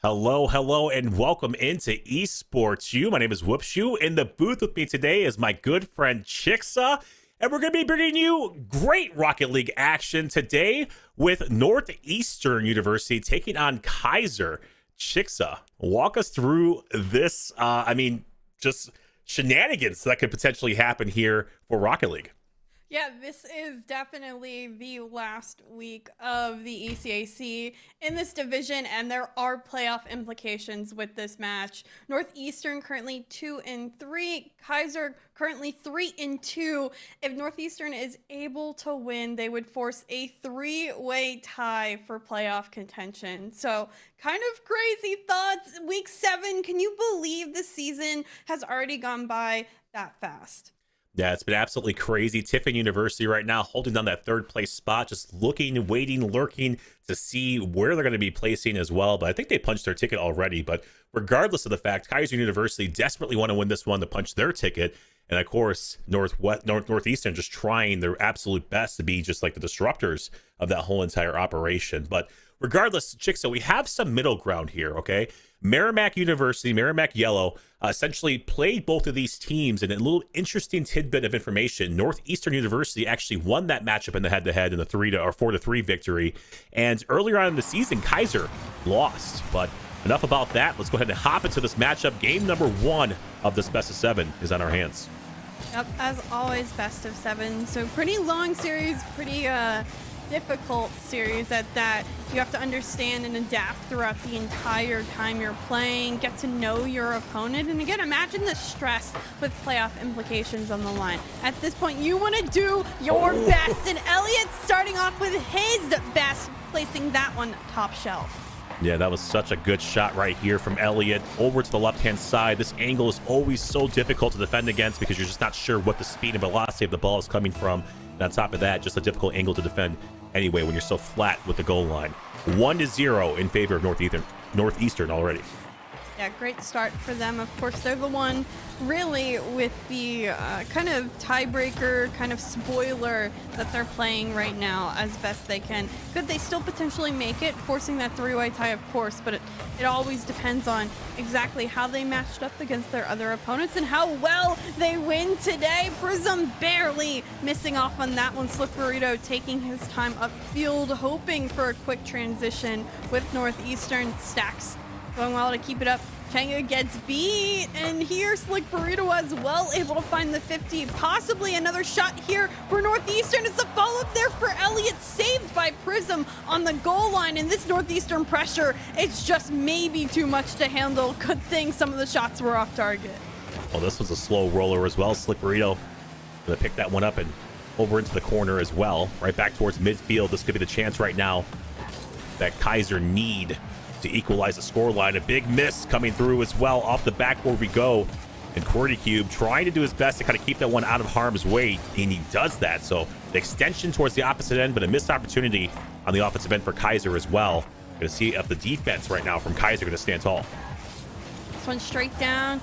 Hello, and welcome into Esports U. My name is Whoopshoe. In the booth with me today is my good friend Chixa, and we're going to be bringing you great Rocket League action today with Northeastern University taking on Kaiser. Chixa, walk us through this, just shenanigans that could potentially happen here for Rocket League. Yeah, this is definitely the last week of the ECAC in this division, and there are playoff implications with this match. Northeastern currently 2-3, Kaiser currently 3-2. If Northeastern is able to win, they would force a three-way tie for playoff contention. So kind of crazy thoughts. Week 7, can you believe the season has already gone by that fast? Yeah, it's been absolutely crazy. Tiffin University right now holding down that third place spot, just looking, waiting, lurking to see where they're going to be placing as well. But I think they punched their ticket already. But regardless of the fact, Kaiser University desperately want to win this one to punch their ticket. And of course, Northeastern just trying their absolute best to be just like the disruptors of that whole entire operation. But regardless, Chixa, we have some middle ground here, okay? Merrimack University, Merrimack Yellow, essentially played both of these teams. And a little interesting tidbit of information, Northeastern University actually won that matchup in the head-to-head in the 4-3 victory. And earlier on in the season, Kaiser lost. But enough about that. Let's go ahead and hop into this matchup. Game number 1 of this best of 7 is on our hands. Yep, as always, best of 7. So pretty long series, pretty difficult series at that. You have to understand and adapt throughout the entire time you're playing, get to know your opponent, and again, imagine the stress with playoff implications on the line. At this point, you want to do your best, and Elliott starting off with his best, placing that one top shelf. Yeah, that was such a good shot right here from Elliott over to the left-hand side. This angle is always so difficult to defend against because you're just not sure what the speed and velocity of the ball is coming from. And on top of that, just a difficult angle to defend anyway when you're so flat with the goal line. 1-0 in favor of Northeastern already. Yeah, great start for them. Of course, they're the one really with the kind of tiebreaker, kind of spoiler that they're playing right now as best they can. Could they still potentially make it, forcing that three-way tie, of course, but it always depends on exactly how they matched up against their other opponents and how well they win today. Prism barely missing off on that one. Slick Burrito taking his time upfield, hoping for a quick transition with Northeastern. Stacks going well to keep it up. Changa gets beat, and here Slick Burrito as well, able to find the 50. Possibly another shot here for Northeastern. It's a follow-up there for Elliott, saved by Prism on the goal line, and this Northeastern pressure, it's just maybe too much to handle. Good thing some of the shots were off target. Well, this was a slow roller as well. Slick Burrito gonna pick that one up and over into the corner as well. Right back towards midfield. This could be the chance right now that Kaiser need to equalize the scoreline. A big miss coming through as well. Off the backboard we go. And QWERTY trying to do his best to kind of keep that one out of harm's way, and he does that. So the extension towards the opposite end, but a missed opportunity on the offensive end for Kaiser as well. Going to see if the defense right now from Kaiser going to stand tall. This one straight down.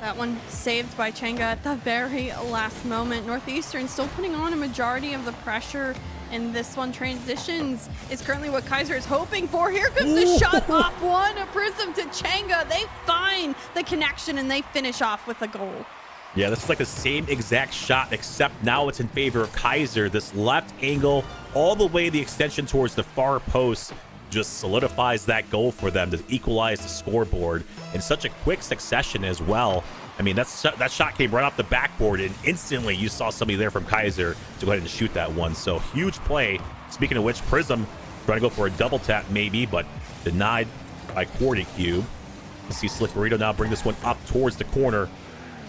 That one saved by Changa at the very last moment. Northeastern still putting on a majority of the pressure, and this one transitions is currently what Kaiser is hoping for. Here comes the shot off one, a Prism to Changa. They find the connection and they finish off with a goal. Yeah, this is like the same exact shot, except now it's in favor of Kaiser. This left angle all the way the extension towards the far post just solidifies that goal for them to equalize the scoreboard in such a quick succession as well. I mean, that shot came right off the backboard, and instantly you saw somebody there from Kaiser to go ahead and shoot that one. So huge play. Speaking of which, Prism trying to go for a double tap maybe, but denied by QWERTY. You see Slick Burrito now bring this one up towards the corner.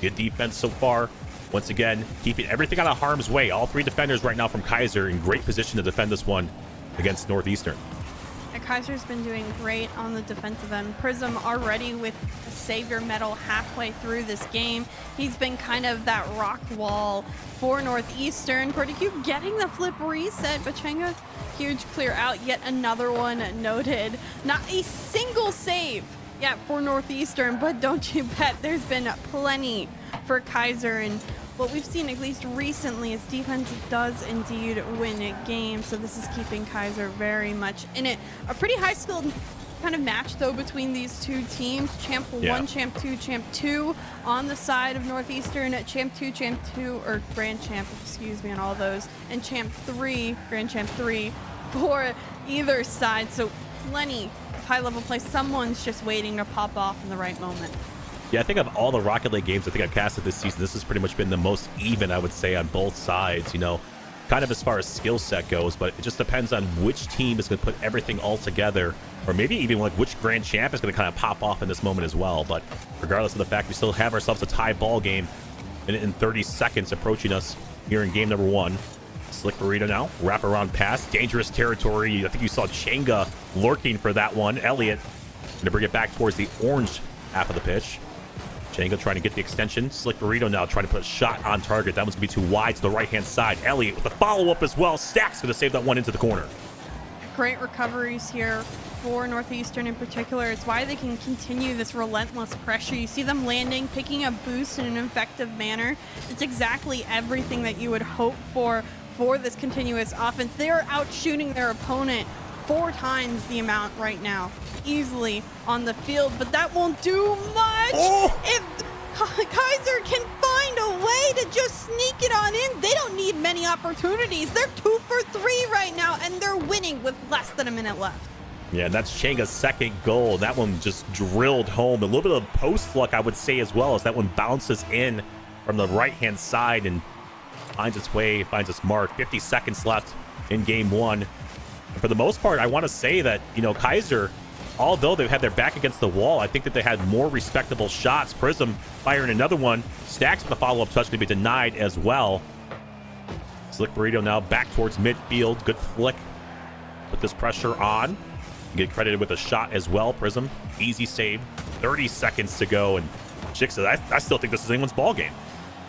Good defense so far. Once again, keeping everything out of harm's way. All 3 defenders right now from Kaiser in great position to defend this one against Northeastern. Kaiser's been doing great on the defensive end. Prism already with a savior medal halfway through this game. He's been kind of that rock wall for Northeastern. QWERTY getting the flip reset, but Changa, huge clear out. Yet another one noted. Not a single save yet for Northeastern, but don't you bet there's been plenty for Kaiser. And what we've seen, at least recently, is defense does indeed win games. So this is keeping Kaiser very much in it. A pretty high-skilled kind of match though between these two teams. Champ 1, Champ 2, Champ 2 on the side of Northeastern, Champ 2, or Grand Champ, excuse me, on all those, and Champ 3, Grand Champ 3 for either side. So plenty of high-level play. Someone's just waiting to pop off in the right moment. Yeah, I think of all the Rocket League games I think I've casted this season, this has pretty much been the most even, I would say, on both sides, you know, kind of as far as skill set goes, but it just depends on which team is going to put everything all together, or maybe even like which Grand Champ is going to kind of pop off in this moment as well. But regardless of the fact, we still have ourselves a tie ball game in 30 seconds approaching us here in game number 1. Slick Burrito now, wrap around pass, dangerous territory. I think you saw Chenga lurking for that one. Elliott going to bring it back towards the orange half of the pitch. Chenga trying to get the extension. Slick Burrito now trying to put a shot on target. That one's going to be too wide to the right-hand side. Elliott with the follow-up as well. Stack's going to save that one into the corner. Great recoveries here for Northeastern in particular. It's why they can continue this relentless pressure. You see them landing, picking up boost in an effective manner. It's exactly everything that you would hope for this continuous offense. They are out shooting their opponent 4 times the amount right now, easily on the field, but that won't do much. If Kaiser can find a way to just sneak it on in, they don't need many opportunities. They're 2 for 3 right now, and they're winning with less than a minute left. Yeah, and that's Chenga's second goal. That one just drilled home. A little bit of post luck, I would say, as well, as that one bounces in from the right-hand side and finds its way, finds its mark. 50 seconds left in game 1. And for the most part, I want to say that, you know, Kaiser, although they've had their back against the wall, I think that they had more respectable shots. Prism firing another one. Stacks with a follow-up touch going to be denied as well. Slick Burrito now back towards midfield. Good flick. Put this pressure on. Get credited with a shot as well. Prism, easy save. 30 seconds to go. And Chick says, I still think this is anyone's ball game.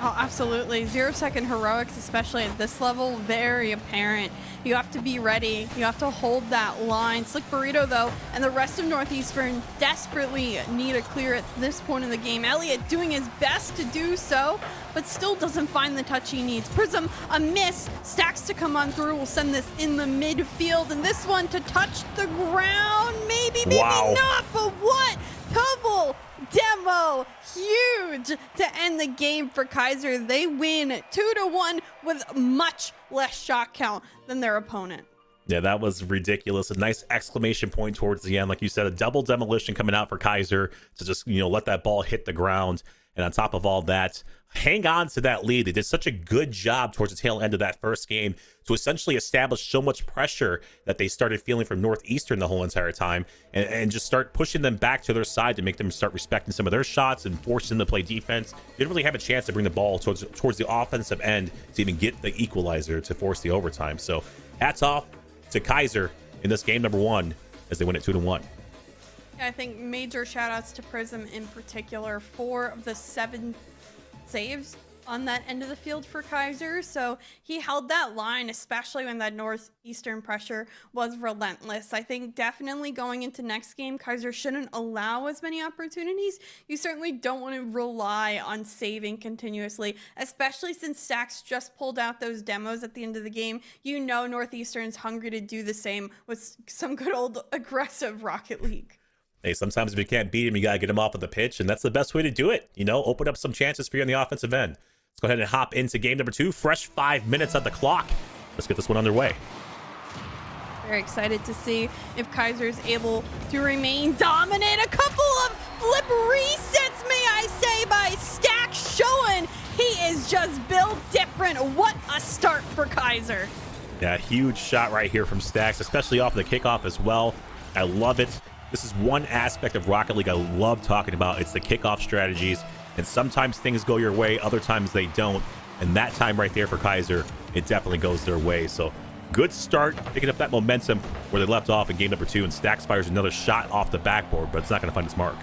Oh, absolutely. 0-second heroics, especially at this level, very apparent. You have to be ready. You have to hold that line. Slick Burrito, though, and the rest of Northeastern desperately need a clear at this point in the game. Elliott doing his best to do so, but still doesn't find the touch he needs. Prism, a miss. Stacks to come on through. We'll send this in the midfield, and this one to touch the ground. Maybe not, but what? Double demo, huge to end the game for Kaiser. They win 2-1 with much less shot count than their opponent. Yeah, that was ridiculous. A nice exclamation point towards the end. Like you said, a double demolition coming out for Kaiser to just, you know, let that ball hit the ground. And on top of all that, hang on to that lead. They did such a good job towards the tail end of that first game to essentially establish so much pressure that they started feeling from Northeastern the whole entire time, and just start pushing them back to their side to make them start respecting some of their shots and forcing them to play defense. Didn't really have a chance to bring the ball towards the offensive end to even get the equalizer to force the overtime. So hats off to Kaiser in this game number 1 as they win it 2-1. I think major shout outs to Prism in particular. 4 of the 7 saves on that end of the field for Kaiser. So he held that line, especially when that Northeastern pressure was relentless. I think definitely going into next game, Kaiser shouldn't allow as many opportunities. You certainly don't want to rely on saving continuously, especially since Stacks just pulled out those demos at the end of the game. You know Northeastern's hungry to do the same with some good old aggressive Rocket League. Hey, sometimes if you can't beat him, you got to get him off of the pitch, and that's the best way to do it. You know, open up some chances for you on the offensive end. Let's go ahead and hop into game number 2. Fresh 5 minutes on the clock. Let's get this one underway. Very excited to see if Kaiser is able to remain dominant. A couple of flip resets, may I say, by Stack, showing he is just built different. What a start for Kaiser. Yeah, huge shot right here from Stacks, especially off the kickoff as well. I love it. This is one aspect of Rocket League I love talking about. It's the kickoff strategies. And sometimes things go your way, other times they don't. And that time right there for Kaiser, it definitely goes their way. So good start, picking up that momentum where they left off in game number 2. And Stacks fires another shot off the backboard, but it's not going to find its mark.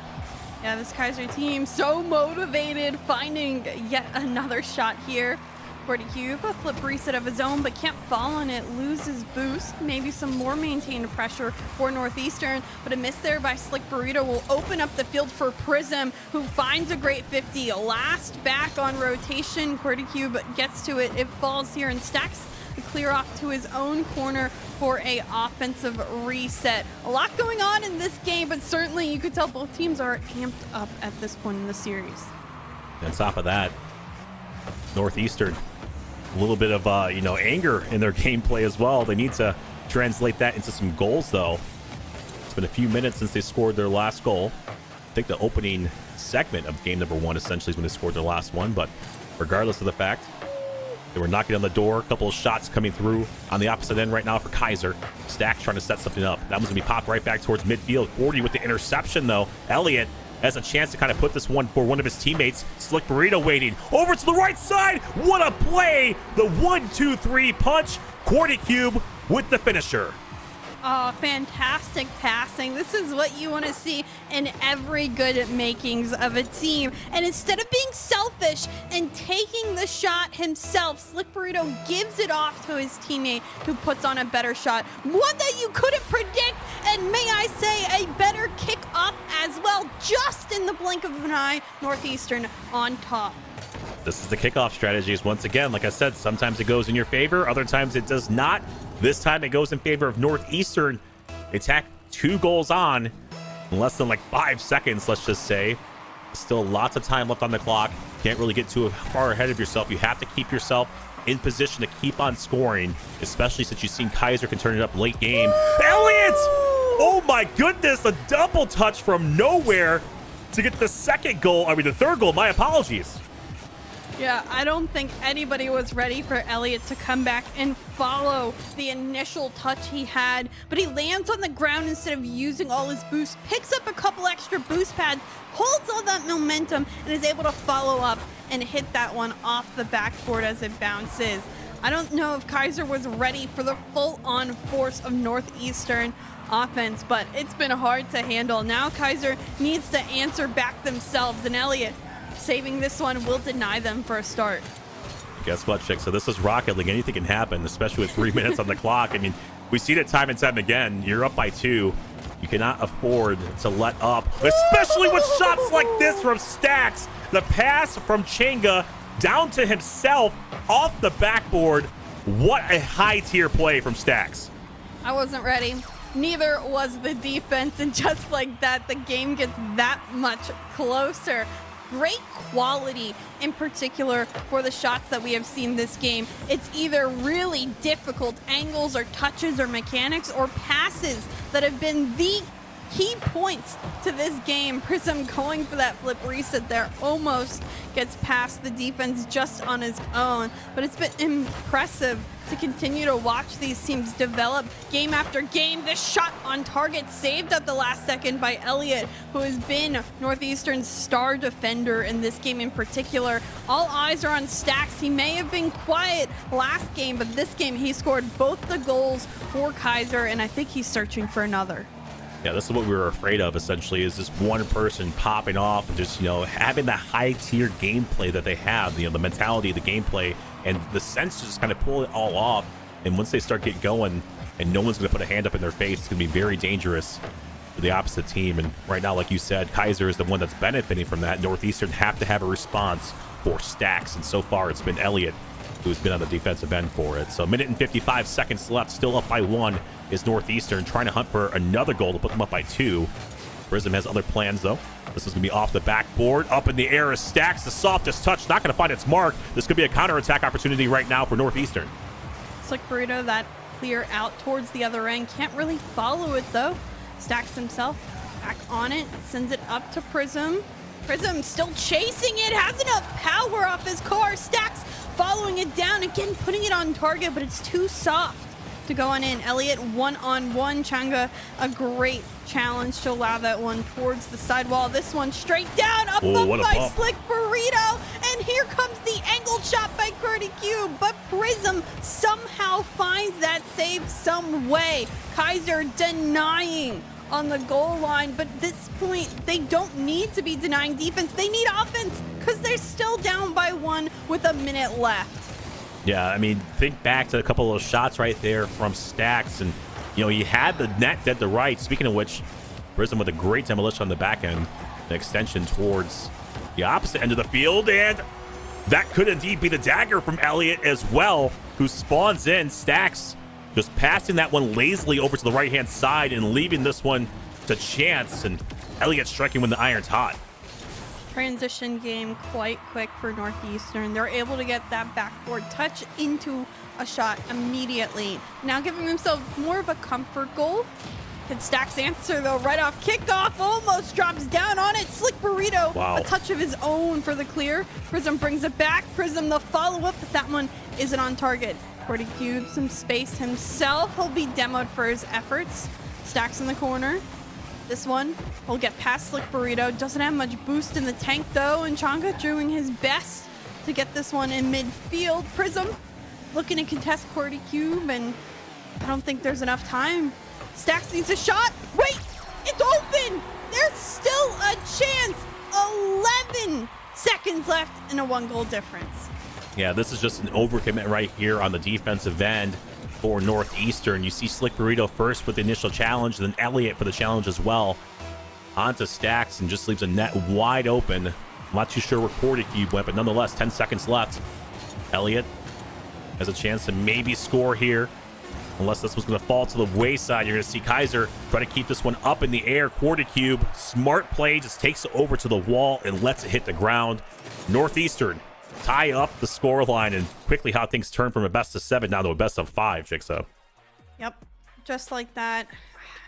Yeah, this Kaiser team so motivated, finding yet another shot here. Cube, a flip reset of his own, but can't fall on it, loses boost. Maybe some more maintained pressure for Northeastern, but a miss there by Slick Burrito will open up the field for Prism, who finds a great 50. Last back on rotation, Cube gets to it. It falls here, and Stacks to clear off to his own corner for a offensive reset. A lot going on in this game, but certainly you could tell both teams are amped up at this point in the series. On top of that, Northeastern, a little bit of anger in their gameplay as well. They need to translate that into some goals, though. It's been a few minutes since they scored their last goal. I think the opening segment of game number 1 essentially is when they scored their last one, but regardless of the fact, they were knocking on the door. A couple of shots coming through on the opposite end right now for Kaiser. Stack trying to set something up. That one's going to be popped right back towards midfield. 40 with the interception, though. Elliott has a chance to kind of put this one for one of his teammates. Slick Burrito waiting. Over to the right side. What a play. The 1-2-3 punch. Quarty Cube with the finisher. Oh, fantastic passing. This is what you want to see in every good makings of a team. And instead of being selfish and taking the shot himself, Slick Burrito gives it off to his teammate who puts on a better shot. One that you couldn't predict, and may I say, a better kick-off as well. Just in the blink of an eye, Northeastern on top. This is the kickoff strategies. Once again, like I said, sometimes it goes in your favor, other times it does not. This time it goes in favor of Northeastern. They tack 2 goals on in less than like 5 seconds, let's just say. Still lots of time left on the clock. Can't really get too far ahead of yourself. You have to keep yourself in position to keep on scoring, especially since you've seen Kaiser can turn it up late game. Elliott! Oh my goodness, a double touch from nowhere to get the the third goal. My apologies. Yeah, I don't think anybody was ready for Elliott to come back and follow the initial touch he had, but he lands on the ground instead of using all his boost, picks up a couple extra boost pads, holds all that momentum, and is able to follow up and hit that one off the backboard as it bounces. I don't know if Kaiser was ready for the full-on force of Northeastern offense, but it's been hard to handle. Now Kaiser needs to answer back themselves, and Elliott, saving this one, will deny them for a start. Guess what, Chick? So this is Rocket League. Anything can happen, especially with 3 minutes on the clock. I mean, we've seen it time and time again. You're up by 2. You cannot afford to let up, especially with shots like this from Stacks. The pass from Chenga down to himself off the backboard. What a high-tier play from Stacks. I wasn't ready. Neither was the defense, and just like that, the game gets that much closer. Great quality, in particular for the shots that we have seen this game. It's either really difficult angles or touches or mechanics or passes that have been the key points to this game. Prism going for that flip reset there, almost gets past the defense just on his own, but it's been impressive to continue to watch these teams develop game after game. This shot on target saved at the last second by Elliott, who has been Northeastern's star defender in this game in particular. All eyes are on Stacks. He may have been quiet last game, but this game he scored both the goals for Kaiser, and I think he's searching for another. Yeah, this is what we were afraid of, essentially, is this one person popping off and just, having that high-tier gameplay that they have, the mentality, the gameplay, and the sense to just kind of pull it all off. And once they start getting going and no one's going to put a hand up in their face, it's going to be very dangerous for the opposite team. And right now, like you said, Kaiser is the one that's benefiting from that. Northeastern have to have a response for Stacks, and so far it's been Elliott who's been on the defensive end for it. So 1 minute and 55 seconds left, still up by 1 is Northeastern, trying to hunt for another goal to put them up by 2. Prism has other plans, though. This is going to be off the backboard. Up in the air is Stacks. The softest touch, not going to find its mark. This could be a counterattack opportunity right now for Northeastern. Slick Burrito, that clear out towards the other end. Can't really follow it, though. Stacks himself back on it, sends it up to Prism. Prism still chasing it, has enough power off his car. Stacks following it down, again putting it on target, but it's too soft to go on in. Elliott one-on-one. Changa, a great challenge to allow that one towards the sidewall. This one straight down, up by Slick Burrito, and here comes the angled shot by Curdy Cube, but Prism somehow finds that save some way. Kaiser denying on the goal line, but at this point they don't need to be denying defense, they need offense because they're still down by 1 with a minute left. Yeah, I mean, think back to a couple of those shots right there from Stacks, and you had the net dead to right. Speaking of which, Prism with a great demolition on the back end, an extension towards the opposite end of the field, and that could indeed be the dagger from Elliott as well. who spawns in. Stacks just passing that one lazily over to the right-hand side and leaving this one to chance. And Elliott striking when the iron's hot. Transition game quite quick for Northeastern. They're able to get that backboard touch into a shot immediately. Now giving themselves more of a comfort goal. Can Stacks answer though? Right off kickoff, almost drops down on it. Slick Burrito, wow. A touch of his own for the clear. Prism brings it back. Prism the follow-up, but that one isn't on target. Cordy Cube some space himself. He'll be demoed for his efforts. Stacks in the corner. This one will get past Slick Burrito. Doesn't have much boost in the tank though, and Changa doing his best to get this one in midfield. Prism looking to contest Cordy Cube, and I don't think there's enough time. Stacks needs a shot. Wait, it's open. There's still a chance. 11 seconds left and a 1-goal difference. Yeah, this is just an overcommit right here on the defensive end for Northeastern. You see Slick Burrito first with the initial challenge, then Elliott for the challenge as well. Onto Stacks and just leaves a net wide open. I'm not too sure where Cordy Cube went, but nonetheless, 10 seconds left. Elliott has a chance to maybe score here. Unless this was going to fall to the wayside, you're going to see Kaiser try to keep this one up in the air. Cordy Cube, smart play, just takes it over to the wall and lets it hit the ground. Northeastern tie up the score line, and quickly how things turn from a best of 7 down to a best of 5, Jigsaw. Yep, just like that.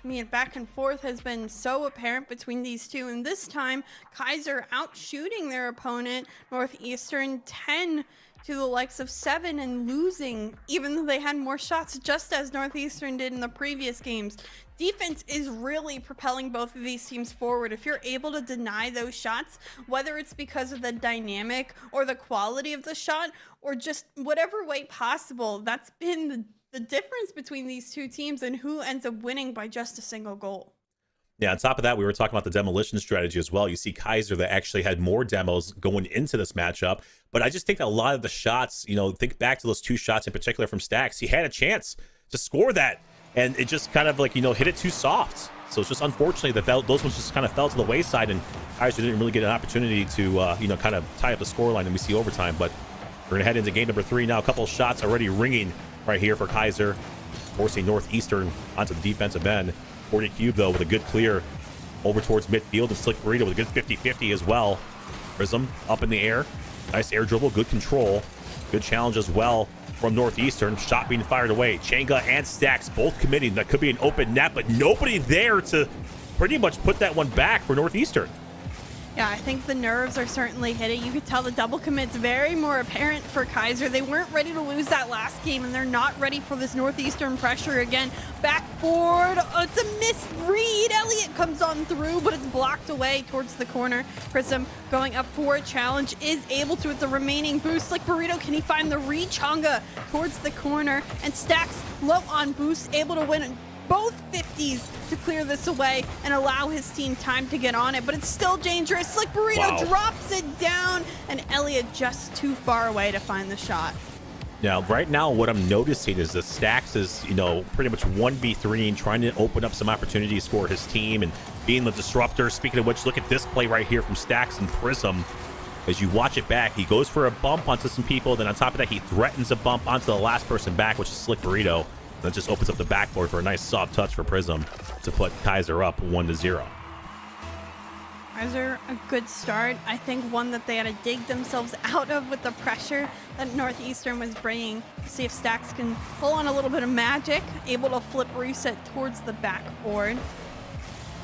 I mean, back and forth has been so apparent between these two, and this time Kaiser out shooting their opponent. Northeastern 10 to the likes of 7 and losing, even though they had more shots, just as Northeastern did in the previous games. Defense is really propelling both of these teams forward. If you're able to deny those shots, whether it's because of the dynamic or the quality of the shot or just whatever way possible, that's been the difference between these two teams and who ends up winning by just a single goal. Yeah, on top of that, we were talking about the demolition strategy as well. You see Kaiser that actually had more demos going into this matchup. But I just think that a lot of the shots, think back to those 2 shots in particular from Stacks. He had a chance to score that, and it just kind of hit it too soft. So it's just unfortunately that those ones just kind of fell to the wayside, and Kaiser didn't really get an opportunity to, kind of tie up the scoreline, and we see overtime. But we're going to head into game number 3 now. A couple of shots already ringing right here for Kaiser, forcing Northeastern onto the defensive end. Cordy Cube, though, with a good clear over towards midfield, and Slick Burrito with a good 50-50 as well. Prism up in the air. Nice air dribble, good control. Good challenge as well from Northeastern. Shot being fired away. Changa and Stacks both committing. That could be an open net, but nobody there to pretty much put that one back for Northeastern. Yeah, I think the nerves are certainly hitting. You could tell the double commit's very more apparent for Kaiser. They weren't ready to lose that last game, and they're not ready for this Northeastern pressure again. Backboard, it's a misread. Elliott comes on through, but it's blocked away towards the corner. Prism going up for a challenge, is able to with the remaining boost. Like Burrito, can he find the read? Changa towards the corner, and Stacks low on boost, able to win both 50s to clear this away and allow his team time to get on it, but it's still dangerous. Slick Burrito drops it down, and Elliott just too far away to find the shot. Now, right now, what I'm noticing is that Stacks is, pretty much 1v3 and trying to open up some opportunities for his team and being the disruptor. Speaking of which, look at this play right here from Stacks and Prism. As you watch it back, he goes for a bump onto some people. Then on top of that, he threatens a bump onto the last person back, which is Slick Burrito. That just opens up the backboard for a nice soft touch for Prism to put Kaiser up 1-0. Kaiser, a good start. I think one that they had to dig themselves out of with the pressure that Northeastern was bringing. See if Stacks can pull on a little bit of magic. Able to flip reset towards the backboard.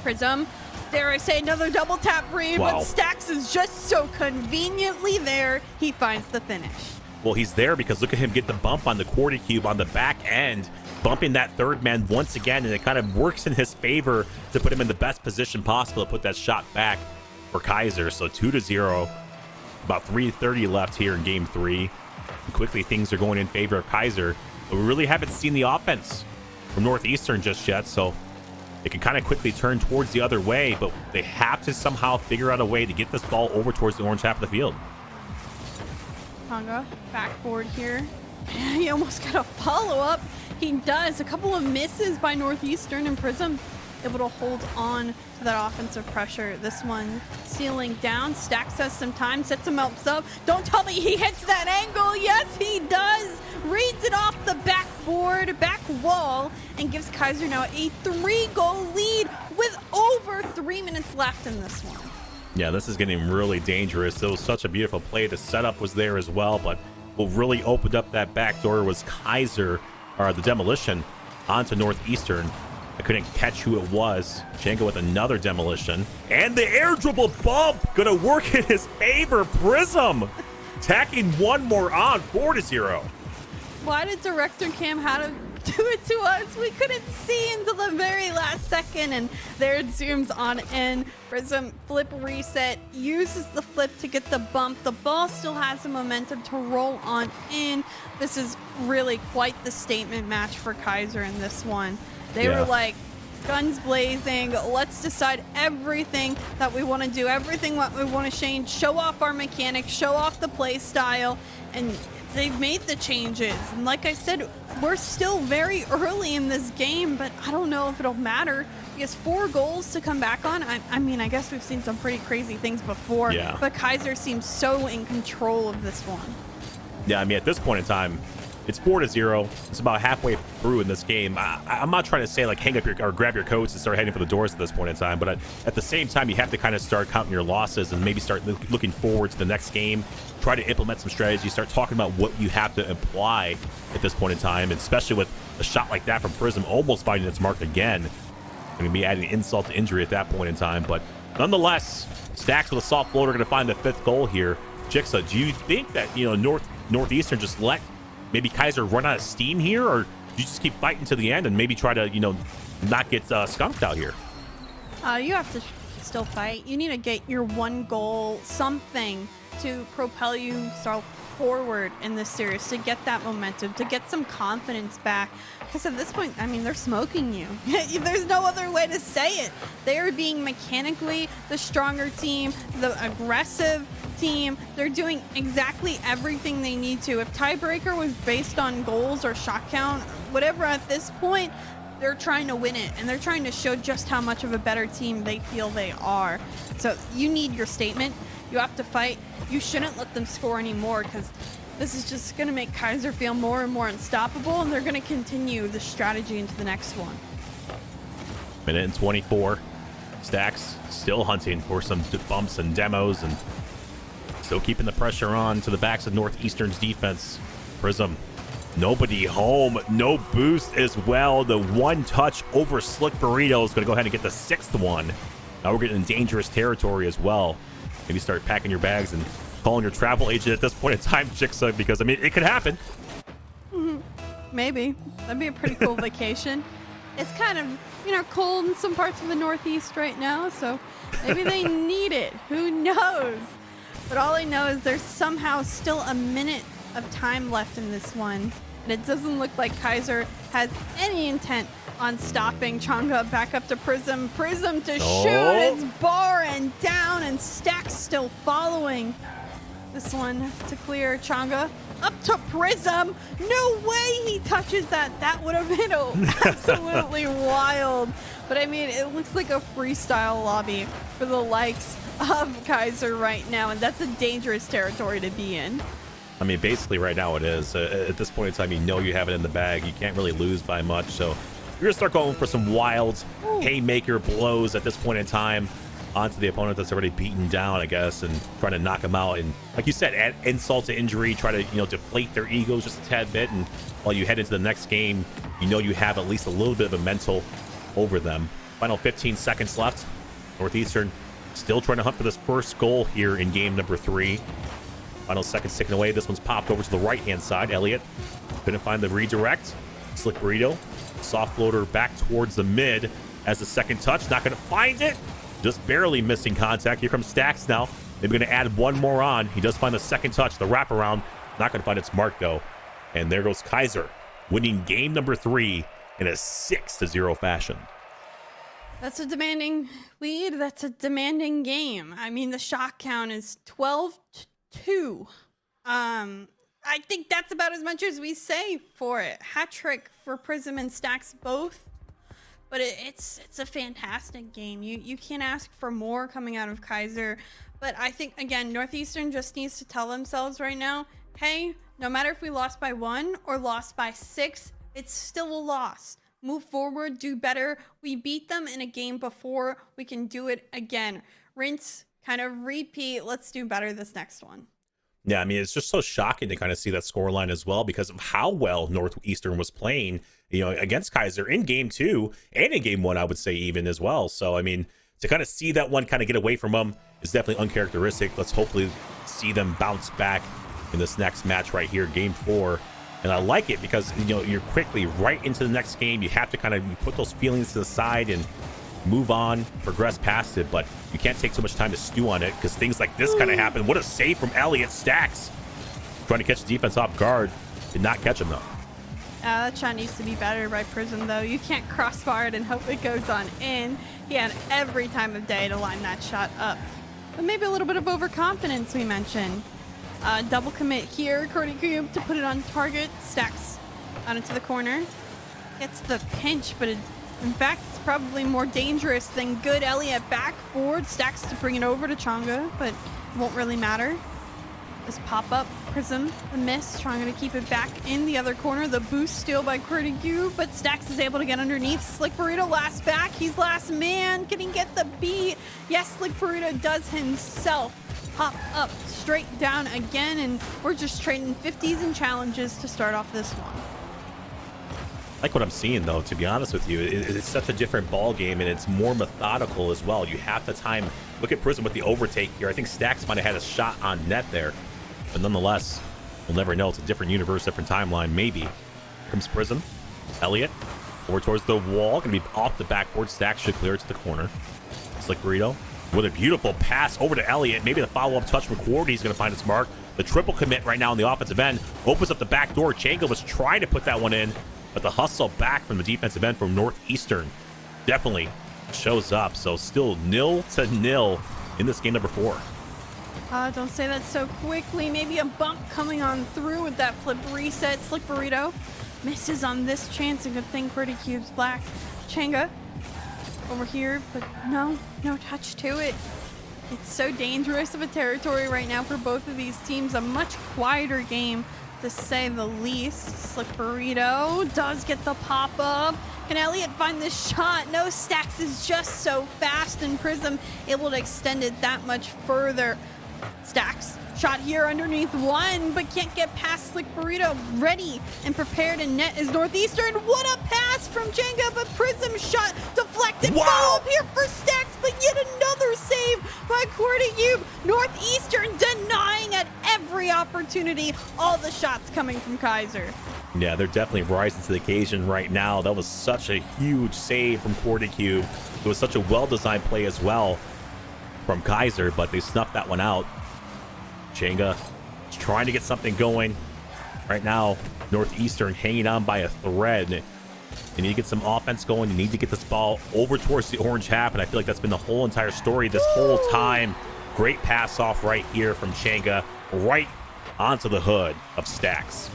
Prism, dare I say, another double tap read, but Stacks is just so conveniently there. He finds the finish. Well, he's there because look at him get the bump on the Cordy Cube on the back end, bumping that third man once again, and it kind of works in his favor to put him in the best position possible to put that shot back for Kaiser. So 2-0, about 3:30 left here in game 3. And quickly things are going in favor of Kaiser, but we really haven't seen the offense from Northeastern just yet, so it can kind of quickly turn towards the other way, but they have to somehow figure out a way to get this ball over towards the orange half of the field. Tonga, backboard here. He almost got a follow-up. He does. A couple of misses by Northeastern, and Prism able to hold on to that offensive pressure. This one sealing down. Stacks has some time, sets him up. Don't tell me he hits that angle. Yes, he does. Reads it off the backboard, back wall, and gives Kaiser now a 3-goal lead with over 3 minutes left in this one. Yeah, this is getting really dangerous. It was such a beautiful play. The setup was there as well, but what really opened up that back door was Kaiser, or the demolition, onto Northeastern. I couldn't catch who it was. Django with another demolition. And the air dribble bump gonna work in his favor. Prism tacking one more on, 4-0. Why did Director Cam have to do it to us? We couldn't see until the very last second, and there it zooms on in. Prism flip reset, uses the flip to get the bump. The ball still has the momentum to roll on in. This is really quite the statement match for Kaiser in this one. They were like, guns blazing, let's decide everything that we want to do, everything what we want to change, show off our mechanics, show off the play style, and they've made the changes. And like I said, we're still very early in this game, but I don't know if it'll matter. He has 4 goals to come back on. I mean, I guess we've seen some pretty crazy things before, but Kaiser seems so in control of this one. Yeah, I mean, at this point in time, it's 4-0. It's about halfway through in this game. I'm not trying to say like hang up or grab your coats and start heading for the doors at this point in time, but at the same time, you have to kind of start counting your losses and maybe start looking forward to the next game. Try to implement some strategy. Start talking about what you have to apply at this point in time, and especially with a shot like that from Prism almost finding its mark again. Going to be adding insult to injury at that point in time, but nonetheless, Stacks with a soft floater going to find the 5th goal here. Jigsaw, do you think that Northeastern just let maybe Kaiser run out of steam here, or do you just keep fighting to the end and maybe try to not get skunked out here? You have to still fight. You need to get your 1 goal, something to propel you forward in this series, to get that momentum, to get some confidence back. Because at this point, I mean, they're smoking you. There's no other way to say it. They are being mechanically the stronger team, the aggressive team. They're doing exactly everything they need to. If tiebreaker was based on goals or shot count, whatever, at this point, they're trying to win it, and they're trying to show just how much of a better team they feel they are. So you need your statement. You have to fight. You shouldn't let them score anymore, because this is just going to make Kaiser feel more and more unstoppable, and they're going to continue the strategy into the next one. Minute and 24. Stacks still hunting for some bumps and demos, and still keeping the pressure on to the backs of Northeastern's defense. Prism, nobody home, no boost as well. The 1-touch over Slick Burrito is going to go ahead and get the 6th one. Now we're getting in dangerous territory as well. Maybe start packing your bags and calling your travel agent at this point in time, Jigsaw, because I mean, it could happen. Maybe. That'd be a pretty cool vacation. It's kind of, cold in some parts of the Northeast right now, so maybe they need it. Who knows? But all I know is there's somehow still a minute of time left in this one, and it doesn't look like Kaiser has any intent on stopping. Changa back up to Prism. Prism to shoot. It's bar and down, and Stacks still following. This one to clear. Changa up to Prism. No way he touches that. That would have been absolutely wild. But I mean, it looks like a freestyle lobby for the likes of Kaiser right now, and that's a dangerous territory to be in. I mean, basically right now it is. At this point in time, you have it in the bag. You can't really lose by much, so you're going to start going for some wild haymaker blows at this point in time onto the opponent that's already beaten down, I guess, and trying to knock them out. And like you said, add insult to injury, try to, deflate their egos just a tad bit. And while you head into the next game, you have at least a little bit of a mental over them. Final 15 seconds left. Northeastern still trying to hunt for this 1st goal here in game number 3. Final seconds ticking away. This one's popped over to the right-hand side. Elliott couldn't find the redirect. Slick Burrito. Soft floater back towards the mid as the 2nd touch. Not going to find it. Just barely missing contact. Here comes Stacks now. Maybe going to add one more on. He does find the 2nd touch, the wraparound. Not going to find its mark, though. And there goes Kaiser, winning game number 3 in a 6-0 fashion. That's a demanding lead. That's a demanding game. I mean, the shot count is 12-2. I think that's about as much as we say for it. Hat trick for Prism and Stacks both. but it's a fantastic game. You can't ask for more coming out of Kaiser. But I think, again, Northeastern just needs to tell themselves right now, hey, no matter if we lost by 1 or lost by 6, it's still a loss. Move forward, do better. We beat them in a game before. We can do it again. Rinse, kind of repeat. Let's do better this next one. Yeah, I mean, it's just so shocking to kind of see that scoreline as well because of how well Northeastern was playing, against Kaiser in game 2 and in game 1, I would say even as well. So, I mean, to kind of see that one kind of get away from them is definitely uncharacteristic. Let's hopefully see them bounce back in this next match right here, game 4. And I like it because, you're quickly right into the next game. You have to kind of put those feelings to the side and move on, progress past it, but you can't take so much time to stew on it because things like this kind of happen. What a save from Elliott. Stacks trying to catch the defense off guard. Did not catch him though. That shot needs to be better by Prism though. You can't crossbar it and hope it goes on in. He had every time of day to line that shot up. But maybe a little bit of overconfidence we mentioned. Double commit here. Cordy Cube to put it on target. Stacks out into the corner. Gets the pinch, but in fact, it's probably more dangerous than good. Elliott backboard. Stacks to bring it over to Chonga, but it won't really matter. This pop up. Prism, the miss. Trying to keep it back in the other corner. The boost steal by Cordy Cube, but Stacks is able to get underneath. Slick Burrito last back. He's last man. Can he get the beat? Yes, Slick Burrito does himself. Pop up straight down again, and we're just trading 50s and challenges to start off this one. I like what I'm seeing though, to be honest with you. It's such a different ball game and it's more methodical as well. You have the time. Look at Prism with the overtake here. I think Stacks might have had a shot on net there, but nonetheless, we'll never know. It's a different universe, different timeline, maybe. Here comes Prism. Elliott over towards the wall, gonna be off the backboard. Stacks should clear it to the corner. Slick Burrito with a beautiful pass over to Elliott. Maybe the follow-up touch from Cordy is going to find its mark. The triple commit right now on the offensive end opens up the back door. Changa was trying to put that one in, but the hustle back from the defensive end from Northeastern definitely shows up. So still 0-0 in this game number 4. Don't say that so quickly. Maybe a bump coming on through with that flip reset. Slick Burrito misses on this chance. A good thing Cordy Cube's black. Changa over here, but no touch to it. It's so dangerous of a territory right now for both of these teams. A much quieter game, to say the least. Slick Burrito does get the pop-up. Can Elliott find this shot? No, Stacks is just so fast, and Prism able to extend it that much further. Stacks, shot here underneath one, but can't get past Slick Burrito. Ready and prepared, and net is Northeastern. What a pass from Jenga, but Prism shot deflected. Wow. Follow up here for Stacks, but yet another save by Cordy Cube. Northeastern denying at every opportunity all the shots coming from Kaiser. Yeah, they're definitely rising to the occasion right now. That was such a huge save from Cordy Cube. It was such a well-designed play as well from Kaiser, but they snuffed that one out. Changa is trying to get something going. Right now, Northeastern hanging on by a thread. You need to get some offense going. You need to get this ball over towards the orange half, and I feel like that's been the whole entire story this whole time. Great pass off right here from Changa, right onto the hood of Stacks.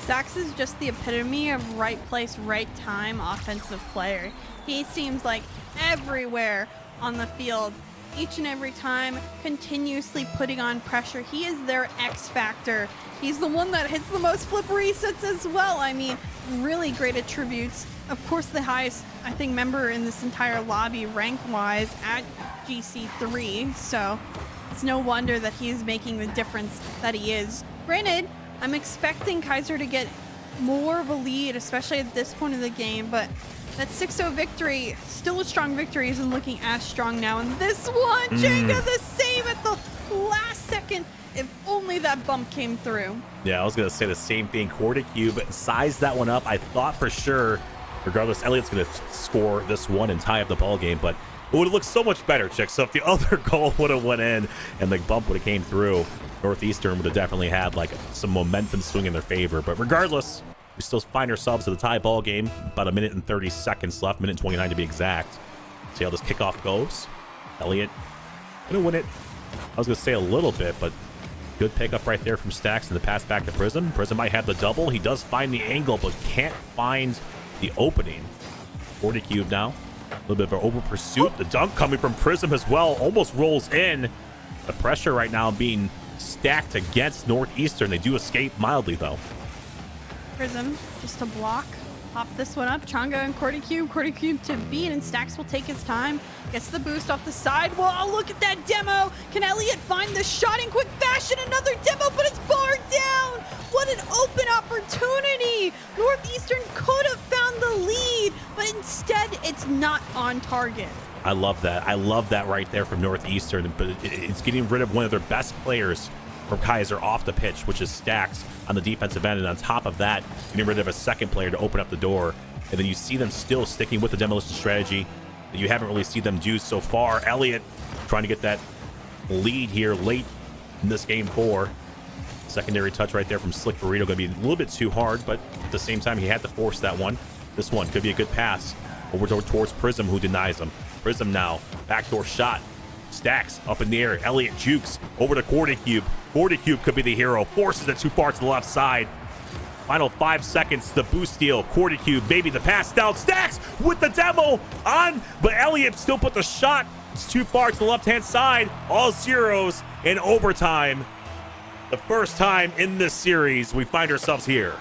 Stacks is just the epitome of right place, right time offensive player. He seems like everywhere on the field, each and every time, continuously putting on pressure. He is their X factor. He's the one that hits the most flip resets as well. I mean, really great attributes. Of course, the highest, I think, member in this entire lobby rank-wise at GC3. So it's no wonder that he is making the difference that he is. Granted, I'm expecting Kaiser to get more of a lead, especially at this point of the game, but that 6-0 victory, still a strong victory, isn't looking as strong now. And this one, Jenga, the save at the last second. If only that bump came through. Yeah, I was going to say the same thing. Cordy Cube sized that one up. I thought for sure, regardless, Elliott's going to score this one and tie up the ball game, but it would have looked so much better, Chick. So if the other goal would have went in and the bump would have came through, Northeastern would have definitely had like some momentum swing in their favor. But regardless, we still find ourselves at a tie ball game. About 1 minute and 30 seconds left, 1:29 to be exact. See how this kickoff goes. Elliott gonna win it. I was gonna say a little bit, but good pickup right there from Stacks and the pass back to Prism. Prism might have the double. He does find the angle, but can't find the opening. 40 cube now. A little bit of an over pursuit. The dunk coming from Prism as well. Almost rolls in. The pressure right now being stacked against Northeastern. They do escape mildly, though. Prism just to block. Pop this one up. Changa and Cordy Cube to beat, and Stacks will take his time. Gets the boost off the side. Well, look at that demo. Can Elliott find the shot in quick fashion? Another demo, but it's barred down. What an open opportunity. Northeastern could have found the lead, but instead it's not on target. I love that. I love that right there from Northeastern, but it's getting rid of one of their best players from Kaiser off the pitch, which is Stacks on the defensive end, and on top of that, getting rid of a second player to open up the door. And then you see them still sticking with the demolition strategy that you haven't really seen them do so far. Elliott trying to get that lead here late in this game 4. Secondary touch right there from Slick Burrito, going to be a little bit too hard, but at the same time, he had to force that one. This one could be a good pass over towards Prism, who denies him. Prism now, backdoor shot. Stacks up in the air. Elliott jukes over to Cordy Cube. Cordy Cube could be the hero. Forces it too far to the left side. Final 5 seconds. The boost steal. Cordy Cube, maybe the pass down. Stacks with the demo on, but Elliott still put the shot. It's too far to the left-hand side. All zeros in overtime. The first time in this series we find ourselves here.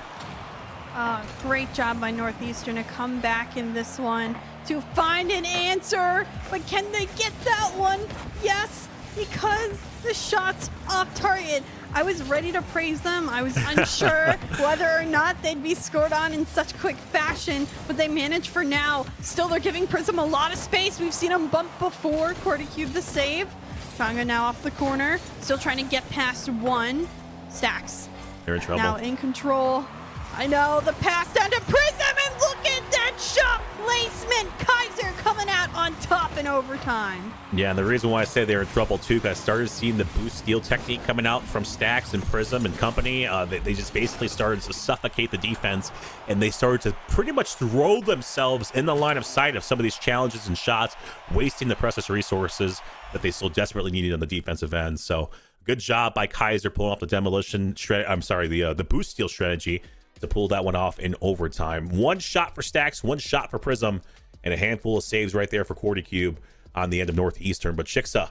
Great job by Northeastern to come back in this one to find an answer, but can they get that one? Yes, because the shot's off target. I was ready to praise them. I was unsure whether or not they'd be scored on in such quick fashion, but they managed for now. Still, they're giving Prism a lot of space. We've seen them bump before. Cordy Cube the save. Changa now off the corner, still trying to get past one. Stacks. They're in trouble. Now in control. I know, the pass down to Prism, and look at that shot placement. Kaiser coming out on top in overtime. Yeah, and the reason why I say they're in trouble too, because I started seeing the boost steal technique coming out from Stacks and Prism and company. They just basically started to suffocate the defense, and they started to pretty much throw themselves in the line of sight of some of these challenges and shots, wasting the precious resources that they so desperately needed on the defensive end. So good job by Kaiser pulling off the demolition the boost steal strategy to pull that one off in overtime. One shot for Stacks, one shot for Prism, and a handful of saves right there for Cordy Cube on the end of Northeastern. But Chicksa,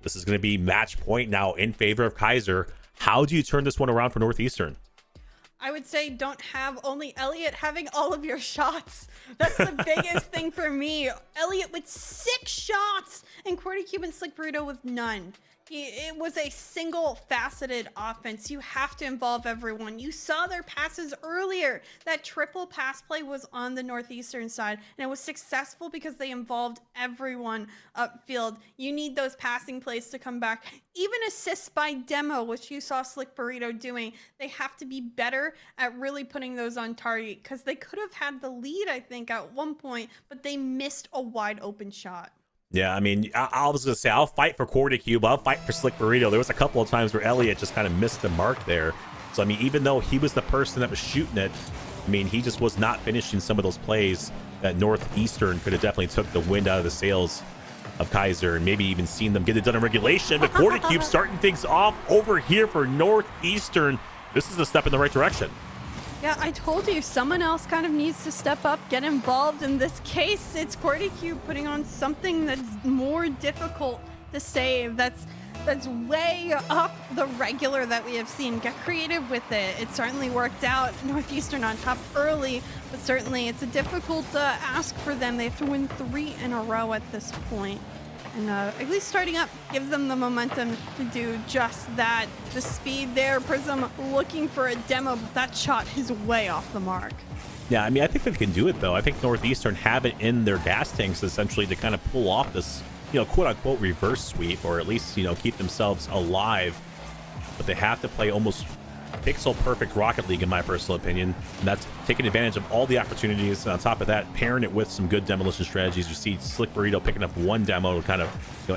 this is going to be match point now in favor of Kaiser. How do you turn this one around for Northeastern? I would say don't have only Elliott having all of your shots. That's the biggest thing for me. Elliott with 6 shots and Cordy Cube and Slick Burrito with none. It was a single faceted offense. You have to involve everyone. You saw their passes earlier. That triple pass play was on the Northeastern side, and it was successful because they involved everyone upfield. You need those passing plays to come back. Even assists by demo, which you saw Slick Burrito doing, they have to be better at really putting those on target, because they could have had the lead, I think, at one point, but they missed a wide open shot. Yeah, I mean, I was going to say, I'll fight for Cordy Cube. I'll fight for Slick Burrito. There was a couple of times where Elliott just kind of missed the mark there. So, I mean, even though he was the person that was shooting it, I mean, he just was not finishing some of those plays that Northeastern could have definitely took the wind out of the sails of Kaiser and maybe even seen them get it done in regulation. But Cordy Cube starting things off over here for Northeastern. This is a step in the right direction. Yeah, I told you, someone else kind of needs to step up, get involved. In this case, it's Cordy Cube putting on something that's more difficult to save. That's way up the regular that we have seen. Get creative with it. It certainly worked out. Northeastern on top early, but certainly it's a difficult ask for them. They have to win 3 in a row at this point. And at least starting up gives them the momentum to do just that. The speed there, Prism looking for a demo, but that shot is way off the mark. Yeah, I mean, I think they can do it, though. I think Northeastern have it in their gas tanks, essentially, to kind of pull off this, quote-unquote reverse sweep, or at least, keep themselves alive. But they have to play almost pixel-perfect Rocket League, in my personal opinion. And that's taking advantage of all the opportunities. And on top of that, pairing it with some good demolition strategies. You see Slick Burrito picking up one demo to kind of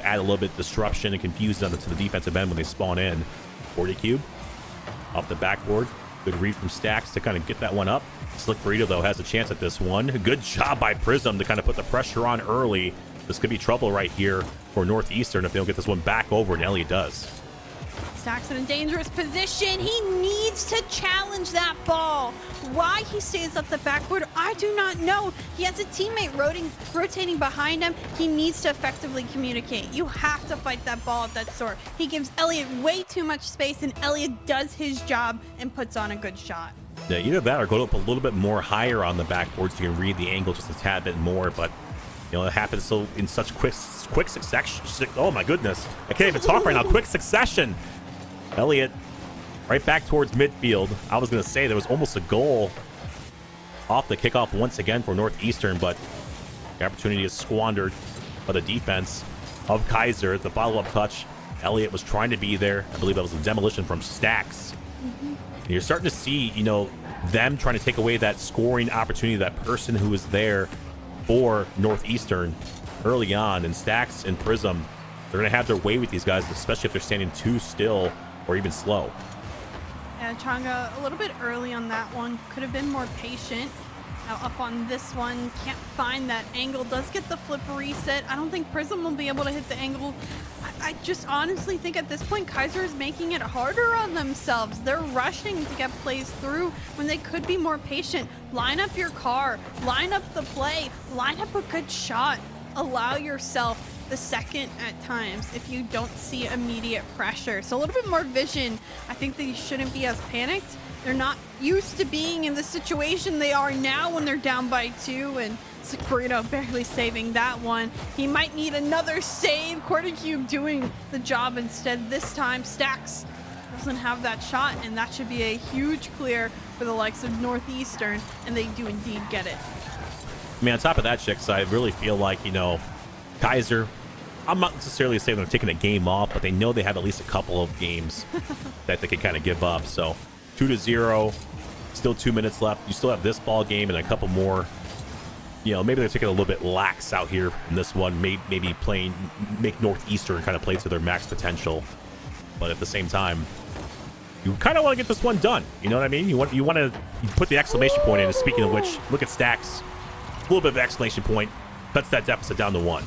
add a little bit of disruption and confusion to the defensive end when they spawn in. 40 cube off the backboard. Good read from Stacks to kind of get that one up. Slick Burrito, though, has a chance at this one. Good job by Prism to kind of put the pressure on early. This could be trouble right here for Northeastern if they don't get this one back over, and Elliott does. Stacks in a dangerous position. He needs to challenge that ball. Why he stays at the backboard, I do not know. He has a teammate rotating behind him. He needs to effectively communicate. You have to fight that ball at that sort. He gives Elliott way too much space, and Elliott does his job and puts on a good shot. Yeah, either that or go up a little bit more higher on the backboard so you can read the angle just a tad bit more, but you know, it happens so in such quick succession. Oh my goodness. I can't even talk right now. Quick succession. Elliott right back towards midfield. I was going to say there was almost a goal off the kickoff once again for Northeastern, but the opportunity is squandered by the defense of Kaiser. The follow-up touch. Elliott was trying to be there. I believe that was a demolition from Stacks. And you're starting to see, you know, them trying to take away that scoring opportunity, that person who was there for Northeastern early on. And Stacks and Prism, they're going to have their way with these guys, especially if they're standing too still or even slow. Yeah, Changa a little bit early on that one. Could have been more patient. Now up on this one, can't find that angle. Does get the flip reset. I don't think Prism will be able to hit the angle. I just honestly think at this point, Kaiser is making it harder on themselves. They're rushing to get plays through when they could be more patient. Line up your car, line up the play, line up a good shot. Allow yourself the second at times if you don't see immediate pressure. So a little bit more vision. I think they shouldn't be as panicked. They're not used to being in the situation they are now when they're down by 2, and Sakurito barely saving that one. He might need another save. Cube doing the job instead this time. Stacks doesn't have that shot, and that should be a huge clear for the likes of Northeastern, and they do indeed get it. I mean, on top of that, Chicks, I really feel like, you know, Kaiser, I'm not necessarily saying they're taking a game off, but they know they have at least a couple of games that they can kind of give up. So 2-0, still 2 minutes left. You still have this ball game and a couple more. You know, maybe they're taking a little bit lax out here in this one. Maybe make Northeastern kind of play to their max potential. But at the same time, you kind of want to get this one done. You know what I mean? You want to put the exclamation point in. And speaking of which, look at Stacks. A little bit of exclamation point. Cuts that deficit down to 1.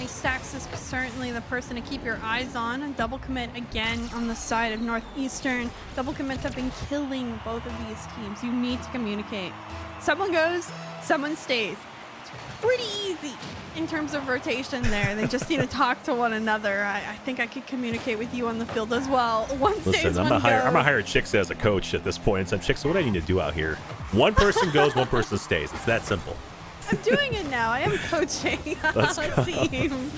Stacks is certainly the person to keep your eyes on. A double commit again on the side of Northeastern. Double commits have been killing both of these teams. You need to communicate. Someone goes, someone stays. It's pretty easy in terms of rotation there. They just need to talk to one another. I think I could communicate with you on the field as well. One stays, listen, I'm one goes. gonna hire Chicks as a coach at this point. And say, Chicks, what do I need to do out here? One person goes, one person stays. It's that simple. I'm doing it now. I am coaching a team.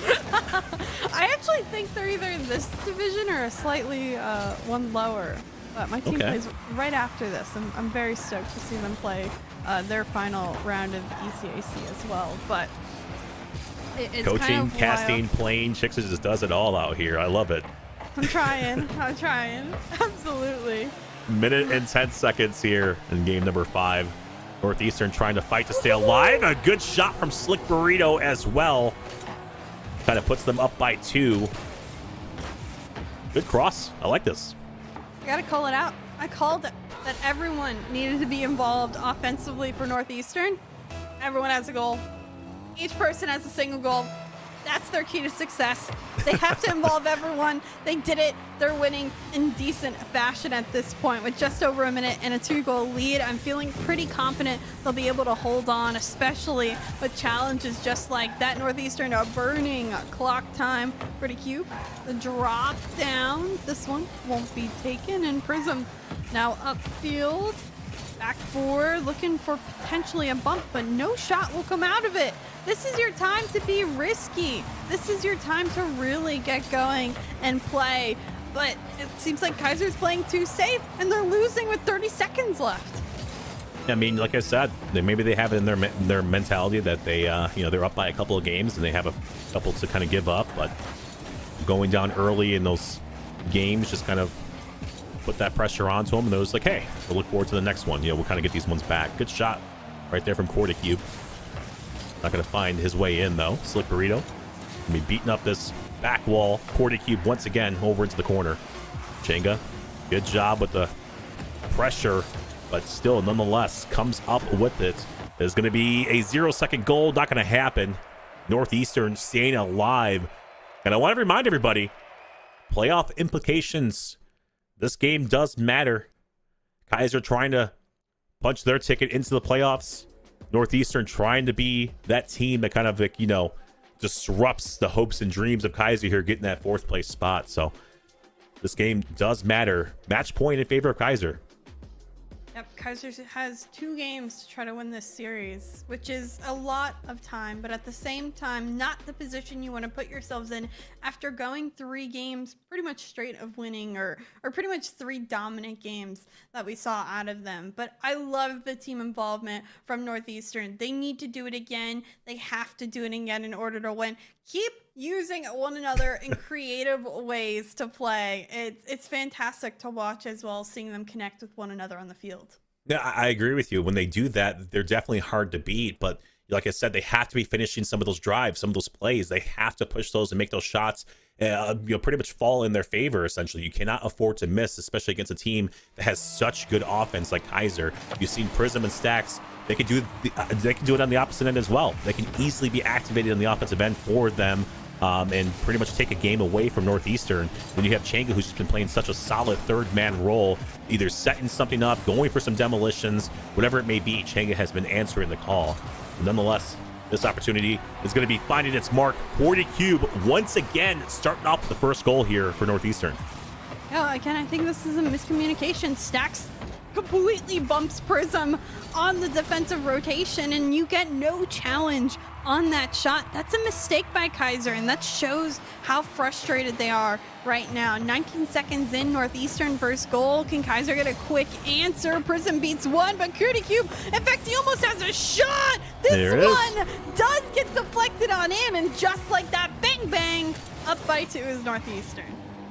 I actually think they're either in this division or a slightly one lower. But my team plays right after this. I'm very stoked to see them play their final round of ECAC as well. But it's coaching, kind of casting, wild. playing, Chicks just does it all out here. I love it. I'm trying. Absolutely. Minute and 10 seconds here in game number 5. Northeastern trying to fight to stay alive. A good shot from Slick Burrito as well. Kind of puts them up by 2. Good cross. I like this. I gotta call it out. I called it that everyone needed to be involved offensively for Northeastern. Everyone has a goal. Each person has a single goal. That's their key to success. They have to involve everyone. They did it. They're winning in decent fashion at this point with just over a minute and a 2-goal lead. I'm feeling pretty confident they'll be able to hold on, especially with challenges just like that. Northeastern are burning clock time. Pretty cute. The drop down. This one won't be taken. And Prism now upfield. Back 4, looking for potentially a bump, but no shot will come out of it. This is your time to be risky. This is your time to really get going and play. But it seems like Kaiser's playing too safe, and they're losing with 30 seconds left. I mean, like I said, maybe they have it in their mentality that they, you know, they're up by a couple of games and they have a couple to kind of give up. But going down early in those games just kind of put that pressure onto them, and it was like, hey, we'll look forward to the next one. You know, we'll kind of get these ones back. Good shot right there from Cube. Not going to find his way in, though. Slick Burrito going to be beating up this back wall. Cube once again over into the corner. Chenga, good job with the pressure, but still, nonetheless, comes up with it. There's going to be a 0-second goal. Not going to happen. Northeastern staying alive. And I want to remind everybody, playoff implications. This game does matter. Kaiser trying to punch their ticket into the playoffs. Northeastern trying to be that team that kind of, like, you know, disrupts the hopes and dreams of Kaiser here getting that 4th place spot. So this game does matter. Match point in favor of Kaiser. Yep, Kaiser has 2 games to try to win this series, which is a lot of time, but at the same time, not the position you want to put yourselves in after going 3 games pretty much straight of winning, or pretty much 3 dominant games that we saw out of them. But I love the team involvement from Northeastern. They need to do it again. They have to do it again in order to win. Keep using one another in creative ways to play. It's fantastic to watch as well, seeing them connect with one another on the field. Yeah, I agree with you. When they do that, they're definitely hard to beat. But like I said, they have to be finishing some of those drives, some of those plays. They have to push those and make those shots, pretty much fall in their favor. Essentially, you cannot afford to miss, especially against a team that has such good offense like Kaiser. You've seen Prism and Stacks. They can do it on the opposite end as well. They can easily be activated on the offensive end for them. And pretty much take a game away from Northeastern. Then you have Changa, who's just been playing such a solid 3rd-man role, either setting something up, going for some demolitions, whatever it may be. Changa has been answering the call. Nonetheless, this opportunity is going to be finding its mark. 40 Cube once again starting off with the first goal here for Northeastern. Yeah, again, I think this is a miscommunication. Stacks completely bumps Prism on the defensive rotation, and you get no challenge on that shot. That's a mistake by Kaiser, and that shows how frustrated they are right now. 19 seconds in, Northeastern first goal. Can Kaiser get a quick answer? Prism beats 1, but Cootie Cube, in fact, he almost has a shot. This one does get deflected on him, and just like that, bang, bang, up by 2 is Northeastern.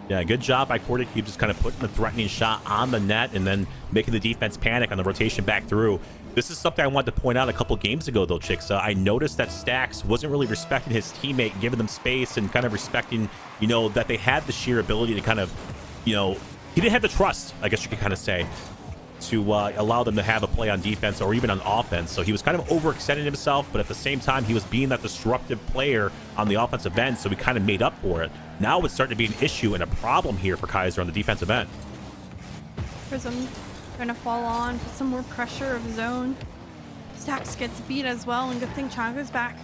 Yeah, good job by Cube, just kind of putting the threatening shot on the net and then making the defense panic on the rotation back through. This is something I wanted to point out a couple games ago, though, Chicks. I noticed that Stacks wasn't really respecting his teammate, giving them space and kind of respecting, you know, that they had the sheer ability to kind of, you know, he didn't have the trust, I guess you could kind of say, to allow them to have a play on defense or even on offense. So he was kind of overextending himself, but at the same time, he was being that disruptive player on the offensive end, so he kind of made up for it. Now it's starting to be an issue and a problem here for Kaiser on the defensive end. Prism trying to fall on, put some more pressure of his own. Stacks gets beat as well, and good thing Changa's back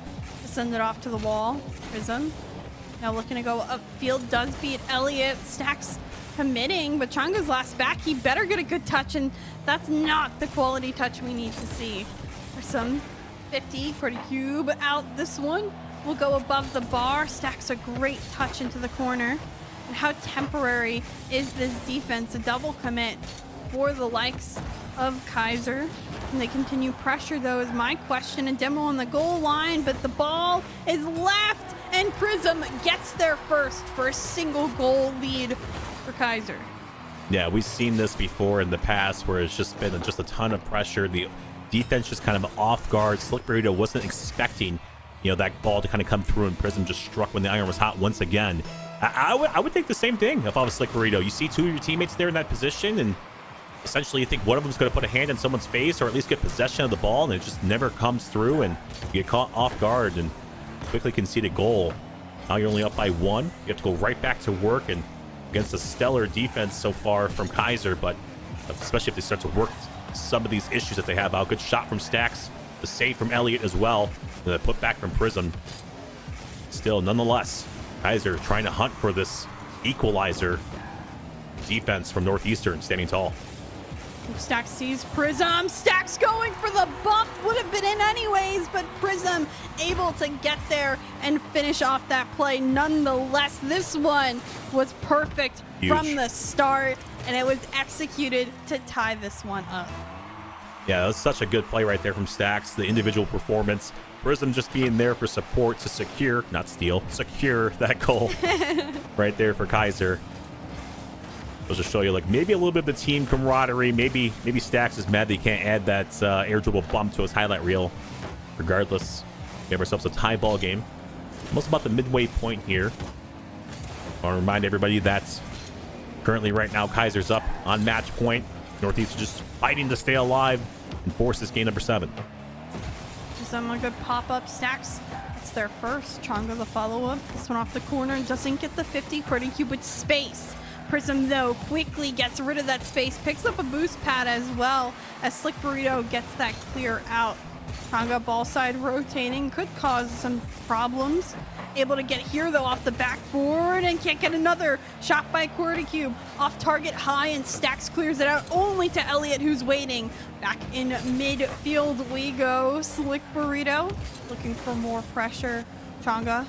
to send it off to the wall. Prism now looking to go upfield, does beat Elliott. Stacks committing, but Changa's last back. He better get a good touch, and that's not the quality touch we need to see. There's some 50, Cordy Cube out. This one will go above the bar. Stacks a great touch into the corner. And how temporary is this defense? A double commit for the likes of Kaiser. And they continue pressure, though, is my question. A demo on the goal line, but the ball is left, and Prism gets there first for a single goal lead for Kaiser. Yeah, we've seen this before in the past where it's just been just a ton of pressure. The defense just kind of off guard. Slick Burrito wasn't expecting, you know, that ball to kind of come through, and Prism just struck when the iron was hot once again. I would think the same thing if I was Slick Burrito. You see 2 of your teammates there in that position, and essentially you think one of them's going to put a hand in someone's face or at least get possession of the ball, and it just never comes through, and you get caught off guard and quickly concede a goal. Now you're only up by 1. You have to go right back to work, and against a stellar defense so far from Kaiser, but especially if they start to work some of these issues that they have out. Good shot from Stacks, the save from Elliott as well, the put back from Prism. Still, nonetheless, Kaiser trying to hunt for this equalizer. Defense from Northeastern standing tall. Stacks sees Prism. Stacks going for the bump. Would have been in anyways, but Prism able to get there and finish off that play. Nonetheless, this one was perfect from the start, and it was executed to tie this one up. Yeah, that was such a good play right there from Stacks. The individual performance. Prism just being there for support to secure, not steal, secure that goal right there for Kaiser. I'll just show you, like, maybe a little bit of the team camaraderie. Maybe Stacks is mad that he can't add that air dribble bump to his highlight reel. Regardless, we have ourselves a tie ball game. Almost about the midway point here. I want to remind everybody that currently right now Kaiser's up on match point. Northeast is just fighting to stay alive and force this game number 7. Some good pop-up. Stacks gets there first. Chonga the follow-up. This one off the corner and doesn't get the 50. Cube with space. Prism, though, quickly gets rid of that space. Picks up a boost pad as well as Slick Burrito gets that clear out. Chonga ball side rotating could cause some problems. Able to get here, though, off the backboard and can't get another shot by Cube. Off target high and Stacks clears it out only to Elliott, who's waiting. Back in midfield we go. Slick Burrito looking for more pressure. Chonga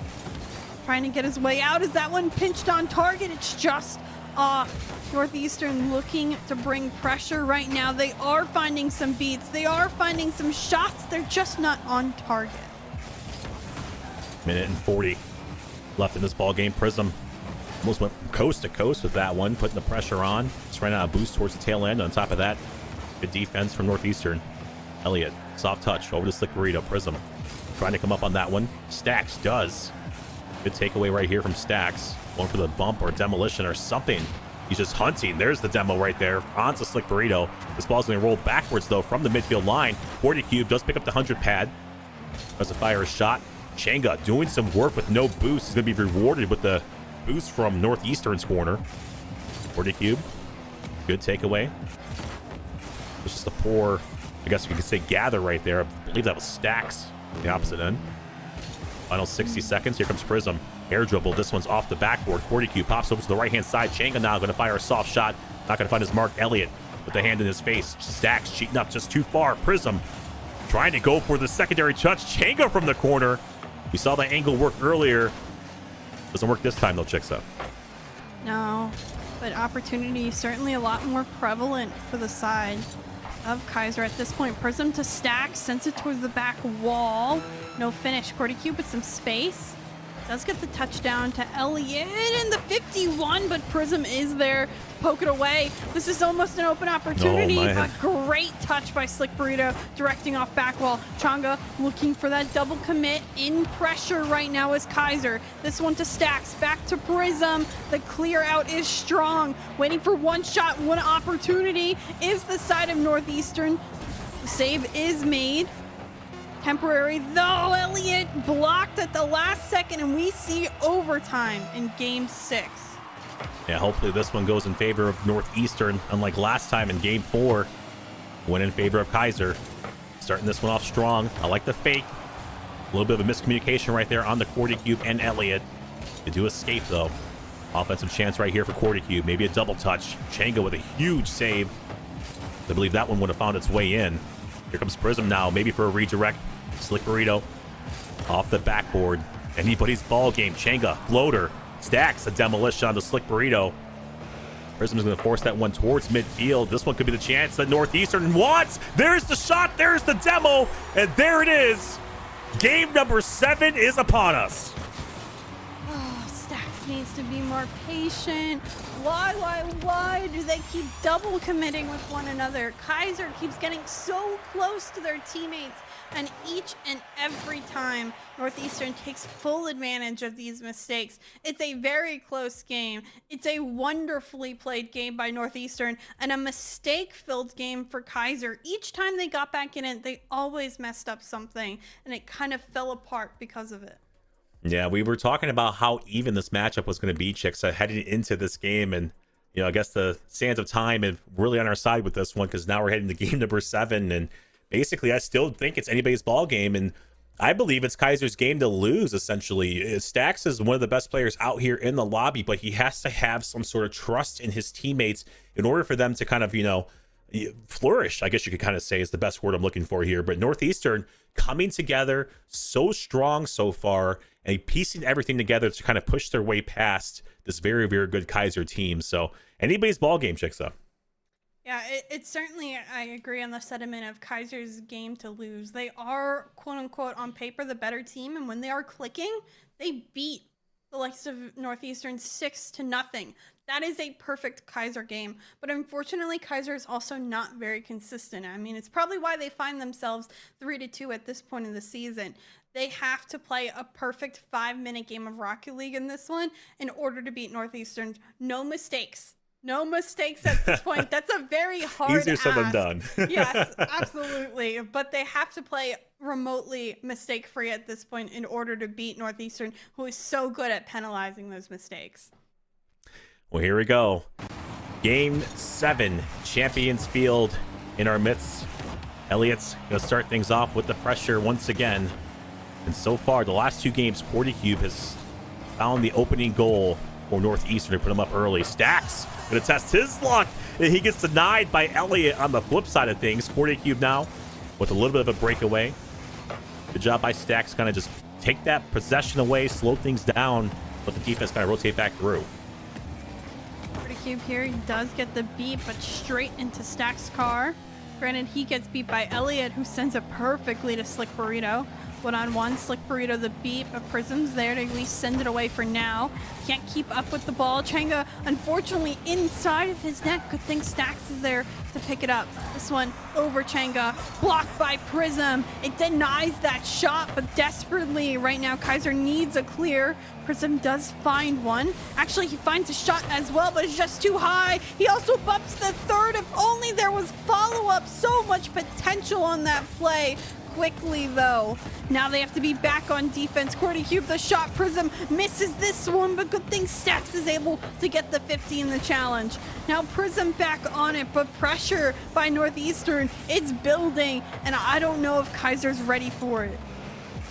trying to get his way out. Is that one pinched on target? It's just off. Northeastern looking to bring pressure right now. They are finding some beats. They are finding some shots. They're just not on target. Minute and 40 left in this ball game. Prism almost went from coast to coast with that one, putting the pressure on. Just ran out a boost towards the tail end. On top of that, good defense from Northeastern. Elliott, soft touch over to Slick Burrito. Prism trying to come up on that one. Stacks does. Good takeaway right here from Stacks. Going for the bump or demolition or something. He's just hunting. There's the demo right there. Onto Slick Burrito. This ball's going to roll backwards, though, from the midfield line. Cube does pick up the 100 pad. Does a fire shot. Changa doing some work with no boost. He's going to be rewarded with the boost from Northeastern's corner. Cube. Good takeaway. It's just a poor, I guess you could say, gather right there. I believe that was Stacks on the opposite end. Final 60 seconds. Here comes Prism. Air dribble. This one's off the backboard. Cube pops over to the right-hand side. Changa now going to fire a soft shot. Not going to find his mark. Elliott with the hand in his face. Stacks cheating up just too far. Prism trying to go for the secondary touch. Changa from the corner. We saw that angle work earlier. Doesn't work this time, though, Chicksa. No, but opportunity is certainly a lot more prevalent for the side of Kaiser at this point. Prism to Stacks, sends it towards the back wall. No finish. Cube with some space. Does get the touchdown to Elliott in the 51, but Prism is there to poke it away. This is almost an open opportunity. A great touch by Slick Burrito, directing off back wall. Chonga looking for that double commit. In pressure right now is Kaiser. This one to Stacks, back to Prism. The clear out is strong. Waiting for one shot, one opportunity is the side of Northeastern. The save is made. Temporary, though. Elliott blocked at the last second, and we see overtime in Game 6. Yeah, hopefully this one goes in favor of Northeastern, unlike last time in Game 4. Went in favor of Kaiser. Starting this one off strong. I like the fake. A little bit of a miscommunication right there on the Cube and Elliott. They do escape, though. Offensive chance right here for Cube. Maybe a double touch. Changa with a huge save. I believe that one would have found its way in. Here comes Prism now, maybe for a redirect. Slick Burrito off the backboard. Anybody's ball game. Changa, floater, Stacks a demolition on the Slick Burrito. Prism is going to force that one towards midfield. This one could be the chance that Northeastern wants. There's the shot. There's the demo. And there it is. Game number 7 is upon us. Oh, Stacks needs to be more patient. Why do they keep double committing with one another? Kaiser keeps getting so close to their teammates, and each and every time Northeastern takes full advantage of these mistakes. It's a very close game. It's a wonderfully played game by Northeastern and a mistake-filled game for Kaiser. Each time they got back in it, they always messed up something, and it kind of fell apart because of it. Yeah, we were talking about how even this matchup was going to be, Chicksa, heading into this game. And, you know, I guess the sands of time is really on our side with this one, because now we're heading to game number 7. And basically, I still think it's anybody's ball game. And I believe it's Kaiser's game to lose, essentially. Stacks is one of the best players out here in the lobby, but he has to have some sort of trust in his teammates in order for them to kind of, you know, flourish, I guess you could kind of say is the best word I'm looking for here. But Northeastern coming together so strong so far and piecing everything together to kind of push their way past this very, very good Kaiser team. So anybody's ball game, Chicksa. Yeah, it's certainly, I agree on the sentiment of Kaiser's game to lose. They are, quote unquote, on paper, the better team. And when they are clicking, they beat the likes of Northeastern 6-0. That is a perfect Kaiser game. But unfortunately, Kaiser is also not very consistent. I mean, it's probably why they find themselves 3-2 at this point in the season. They have to play a perfect 5-minute game of Rocket League in this one in order to beat Northeastern. No mistakes. No mistakes at this point. That's a very hard Easier said than done. Yes, absolutely. But they have to play remotely mistake free at this point in order to beat Northeastern, who is so good at penalizing those mistakes. Well, here we go. Game 7, Champions Field in our midst. Elliott's going to start things off with the pressure once again. And so far, the last 2 games, QuartyCube has found the opening goal for Northeastern to put him up early. Stacks going to test his luck. And he gets denied by Elliott on the flip side of things. QuartyCube now with a little bit of a breakaway. Good job by Stacks. Kind of just take that possession away, slow things down, let the defense kind of rotate back through. QuartyCube here, he does get the beat, but straight into Stacks' car. Granted, he gets beat by Elliott, who sends it perfectly to Slick Burrito. 1-on-1, Slick Burrito the beat, but Prism's there to at least send it away for now. Can't keep up with the ball. Changa, unfortunately, inside of his net. Good thing Stacks is there to pick it up. This one over Changa, blocked by Prism. It denies that shot, but desperately right now, Kaiser needs a clear. Prism does find one. Actually, he finds a shot as well, but it's just too high. He also bumps the third. If only there was follow-up. So much potential on that play. Quickly though, now they have to be back on defense. QuartyCube the shot, Prism misses this one, but good thing Stacks is able to get the 50 in the challenge. Now Prism back on it, but pressure by Northeastern, it's building, and I don't know if Kaiser's ready for it.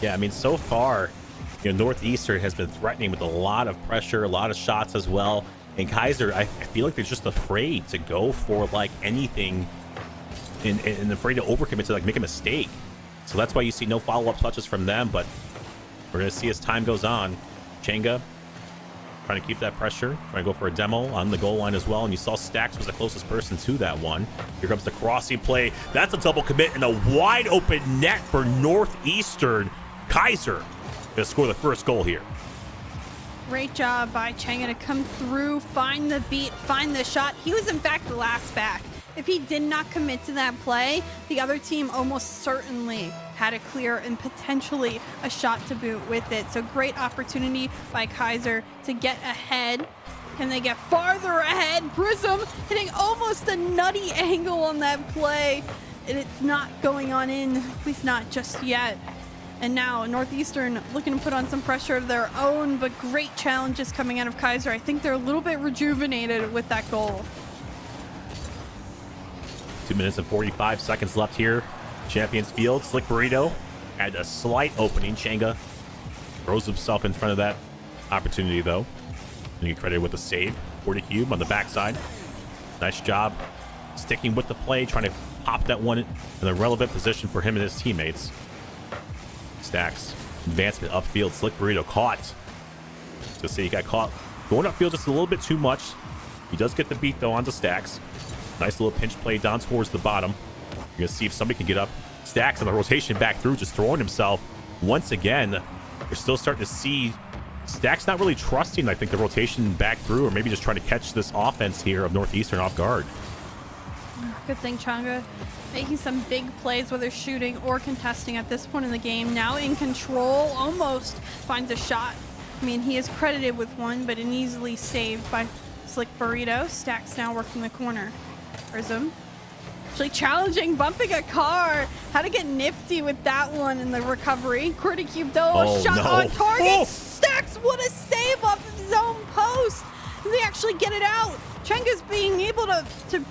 Yeah, I mean, so far, Northeastern has been threatening with a lot of pressure, a lot of shots as well, and Kaiser, I feel like they're just afraid to go for like anything and afraid to overcommit to like make a mistake. So that's why you see no follow-up touches from them, but we're going to see as time goes on. Changa trying to keep that pressure, trying to go for a demo on the goal line as well, and you saw Stacks was the closest person to that one. Here comes the crossing play. That's a double commit and a wide open net for Northeastern. Kaiser going to score the first goal here. Great job by Changa to come through, find the beat, find the shot. He was in fact the last back. If he did not commit to that play, the other team almost certainly had a clear and potentially a shot to boot with it. So great opportunity by Kaiser to get ahead. Can they get farther ahead? Prism hitting almost a nutty angle on that play. And it's not going on in, at least not just yet. And now Northeastern looking to put on some pressure of their own, but great challenges coming out of Kaiser. I think they're a little bit rejuvenated with that goal. 2 minutes and 45 seconds left here. Champions Field. Slick Burrito had a slight opening. Changa throws himself in front of that opportunity, though. And you get credited with a save. QuartyCube on the backside. Nice job sticking with the play, trying to pop that one in a relevant position for him and his teammates. Stacks. Advancement upfield. Slick Burrito caught. So see, he got caught going upfield just a little bit too much. He does get the beat, though, onto Stacks. Nice little pinch play down towards the bottom. You're going to see if somebody can get up. Stacks on the rotation back through, just throwing himself. Once again, you're still starting to see Stacks not really trusting, I think, the rotation back through, or maybe just trying to catch this offense here of Northeastern off guard. Good thing Changa making some big plays, whether shooting or contesting at this point in the game. Now in control, almost finds a shot. I mean, he is credited with one, but an easily saved by Slick Burrito. Stacks now working the corner. Prism actually challenging, bumping a car. How to get nifty with that one in the recovery. QuartyCube though, shot on target. Oh. Stacks, what a save off of his own post. They actually get it out. Chenga's being able to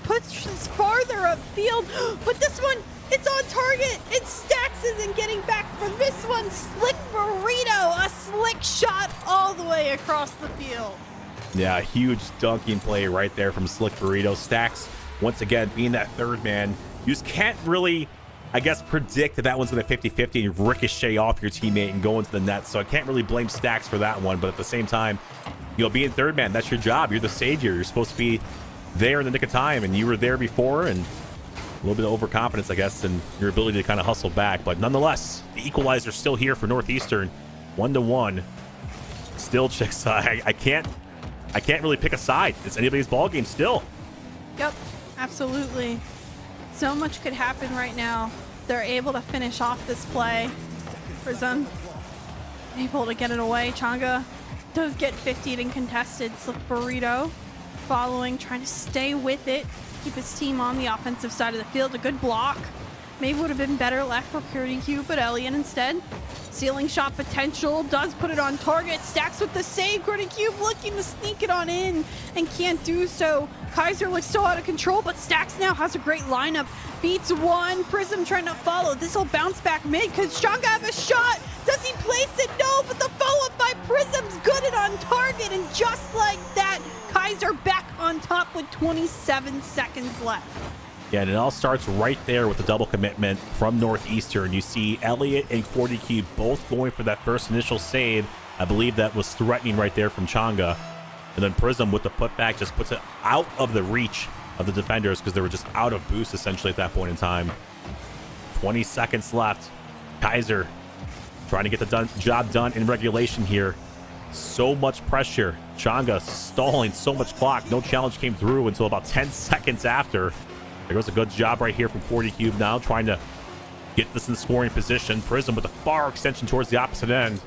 push this farther upfield, but this one, it's on target. It's Stacks isn't getting back for this one. Slick Burrito, a slick shot all the way across the field. Yeah, a huge dunking play right there from Slick Burrito. Stacks, once again, being that third man. You just can't really, I guess, predict that one's going to 50-50 and ricochet off your teammate and go into the net. So I can't really blame Stacks for that one. But at the same time, being third man, that's your job. You're the savior. You're supposed to be there in the nick of time. And you were there before. And a little bit of overconfidence, I guess, and your ability to kind of hustle back. But nonetheless, the equalizer still here for Northeastern. 1-1. Still checks side. I can't really pick a side. It's anybody's ball game still. Yep, absolutely. So much could happen right now. They're able to finish off this play. Prism able to get it away. Changa does get 50'd and contested. Slick Burrito following, trying to stay with it, keep his team on the offensive side of the field. A good block Maybe would have been better left for Purity Cube, but Elliot instead. Ceiling shot potential, does put it on target, stacks with the save. Purity Cube looking to sneak it on in and can't do so. Kaiser looks so out of control, but Stacks now has a great lineup. Beats one, Prism trying to follow. This will bounce back mid. Could Shanga have a shot? Does he place it? No, but the follow-up by Prism's good and on target, and just like that, Kaiser back on top with 27 seconds left. Yeah, and it all starts right there with the double commitment from Northeastern. You see Elliot and Key both going for that first initial save. I believe that was threatening right there from Changa. And then Prism with the putback just puts it out of the reach of the defenders because they were just out of boost essentially at that point in time. 20 seconds left. Kaiser trying to get the job done in regulation here. So much pressure. Changa stalling so much clock. No challenge came through until about 10 seconds after. There goes a good job right here from 40Cube now, trying to get this in scoring position. Prism with a far extension towards the opposite end.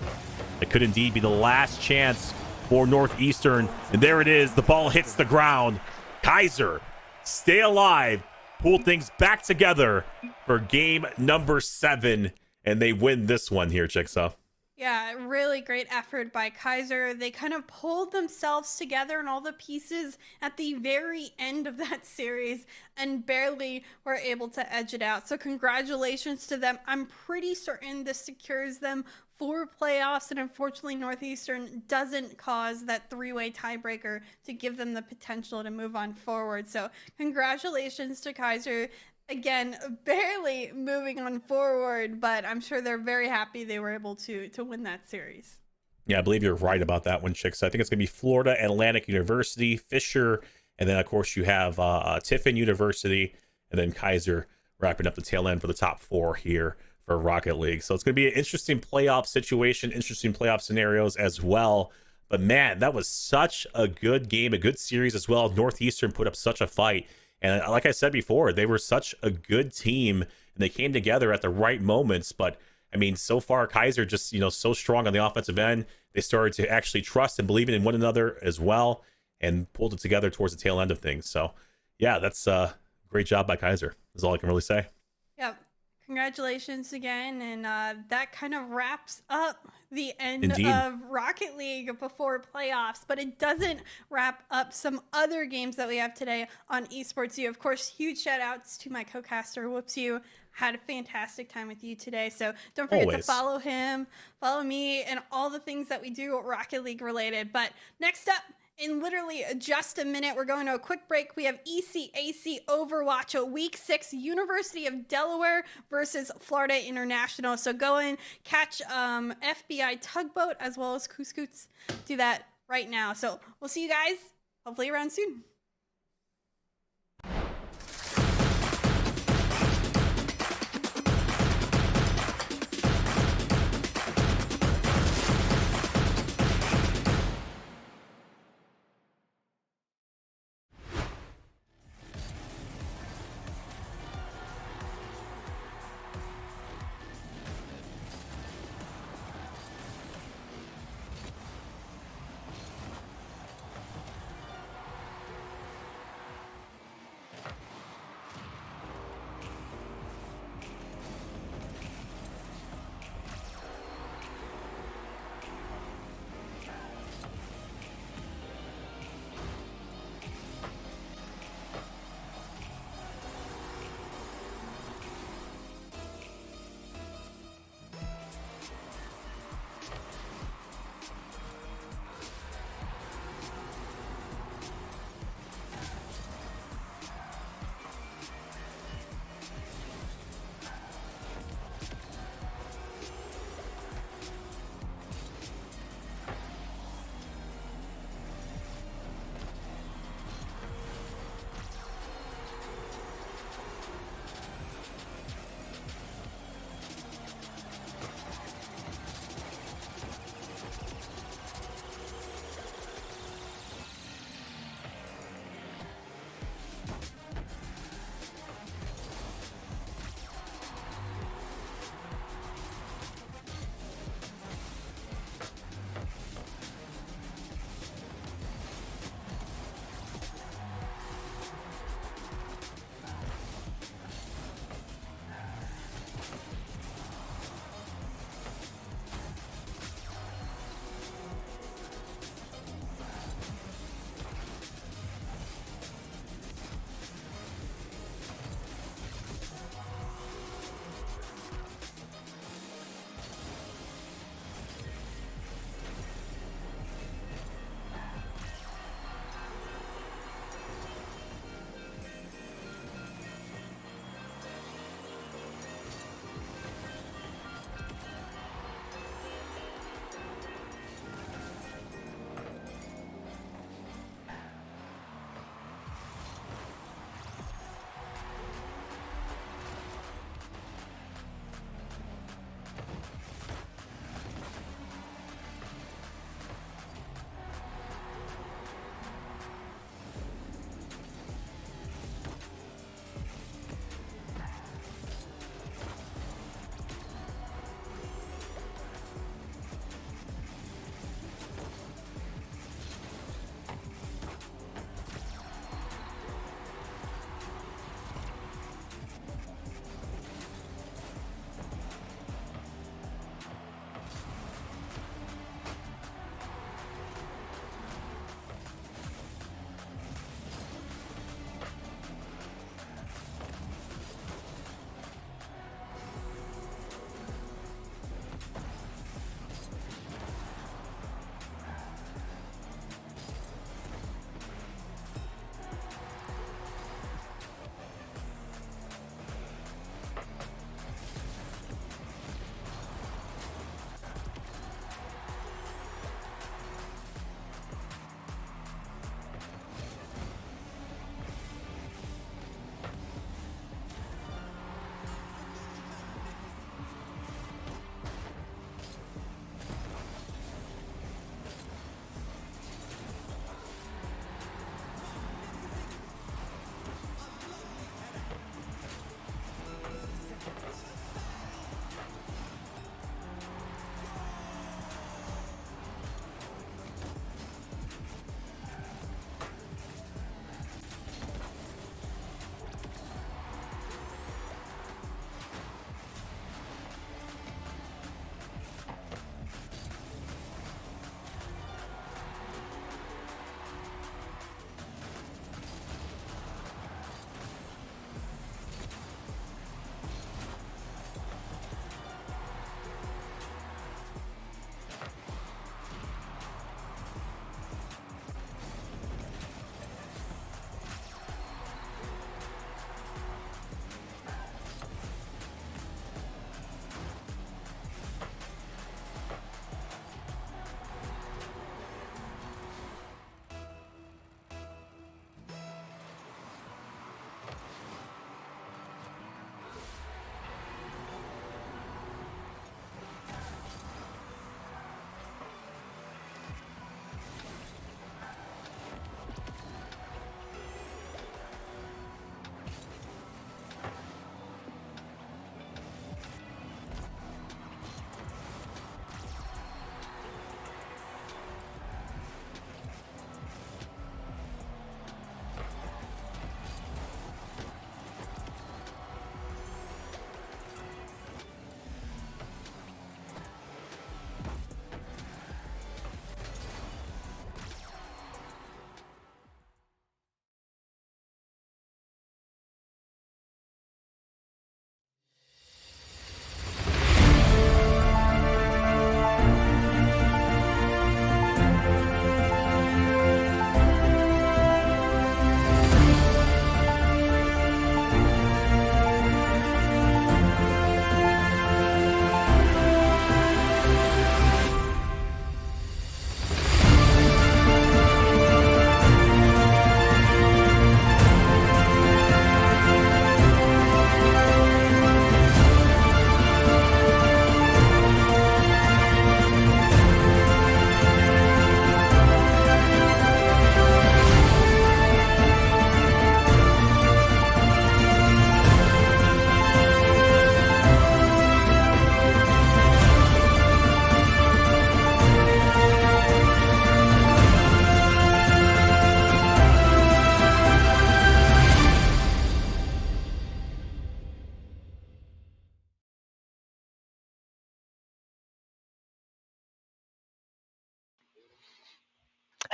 It could indeed be the last chance for Northeastern. And there it is. The ball hits the ground. Kaiser, stay alive. Pull things back together for game number 7. And they win this one here, Jigsaw. Yeah, really great effort by Kaiser. They kind of pulled themselves together and all the pieces at the very end of that series and barely were able to edge it out. So congratulations to them. I'm pretty certain this secures them for playoffs, and unfortunately Northeastern doesn't cause that three-way tiebreaker to give them the potential to move on forward. So congratulations to Kaiser. Again, barely moving on forward, but I'm sure they're very happy they were able to win that series. Yeah, I believe you're right about that one, Chicks. I think it's going to be Florida Atlantic University, Fisher, and then, of course, you have Tiffin University, and then Kaiser wrapping up the tail end for the top 4 here for Rocket League. So it's going to be an interesting playoff situation, interesting playoff scenarios as well. But, man, that was such a good game, a good series as well. Northeastern put up such a fight. And like I said before, they were such a good team, and they came together at the right moments. But, I mean, so far, Kaiser just, so strong on the offensive end. They started to actually trust and believe in one another as well and pulled it together towards the tail end of things. So, yeah, that's a great job by Kaiser is all I can really say. Yep. Congratulations again. And that kind of wraps up the end Indeed. of Rocket League before playoffs, but it doesn't wrap up some other games that we have today on Esports U. Of course, huge shout outs to my co-caster, Whoops You. Had a fantastic time with you today. So don't forget to follow him, follow me, and all the things that we do Rocket League related. But next up, in literally just a minute, we're going to a quick break. We have ECAC Overwatch, a Week 6 University of Delaware versus Florida International. So go and catch FBI Tugboat as well as Couscous. Do that right now. So we'll see you guys hopefully around soon.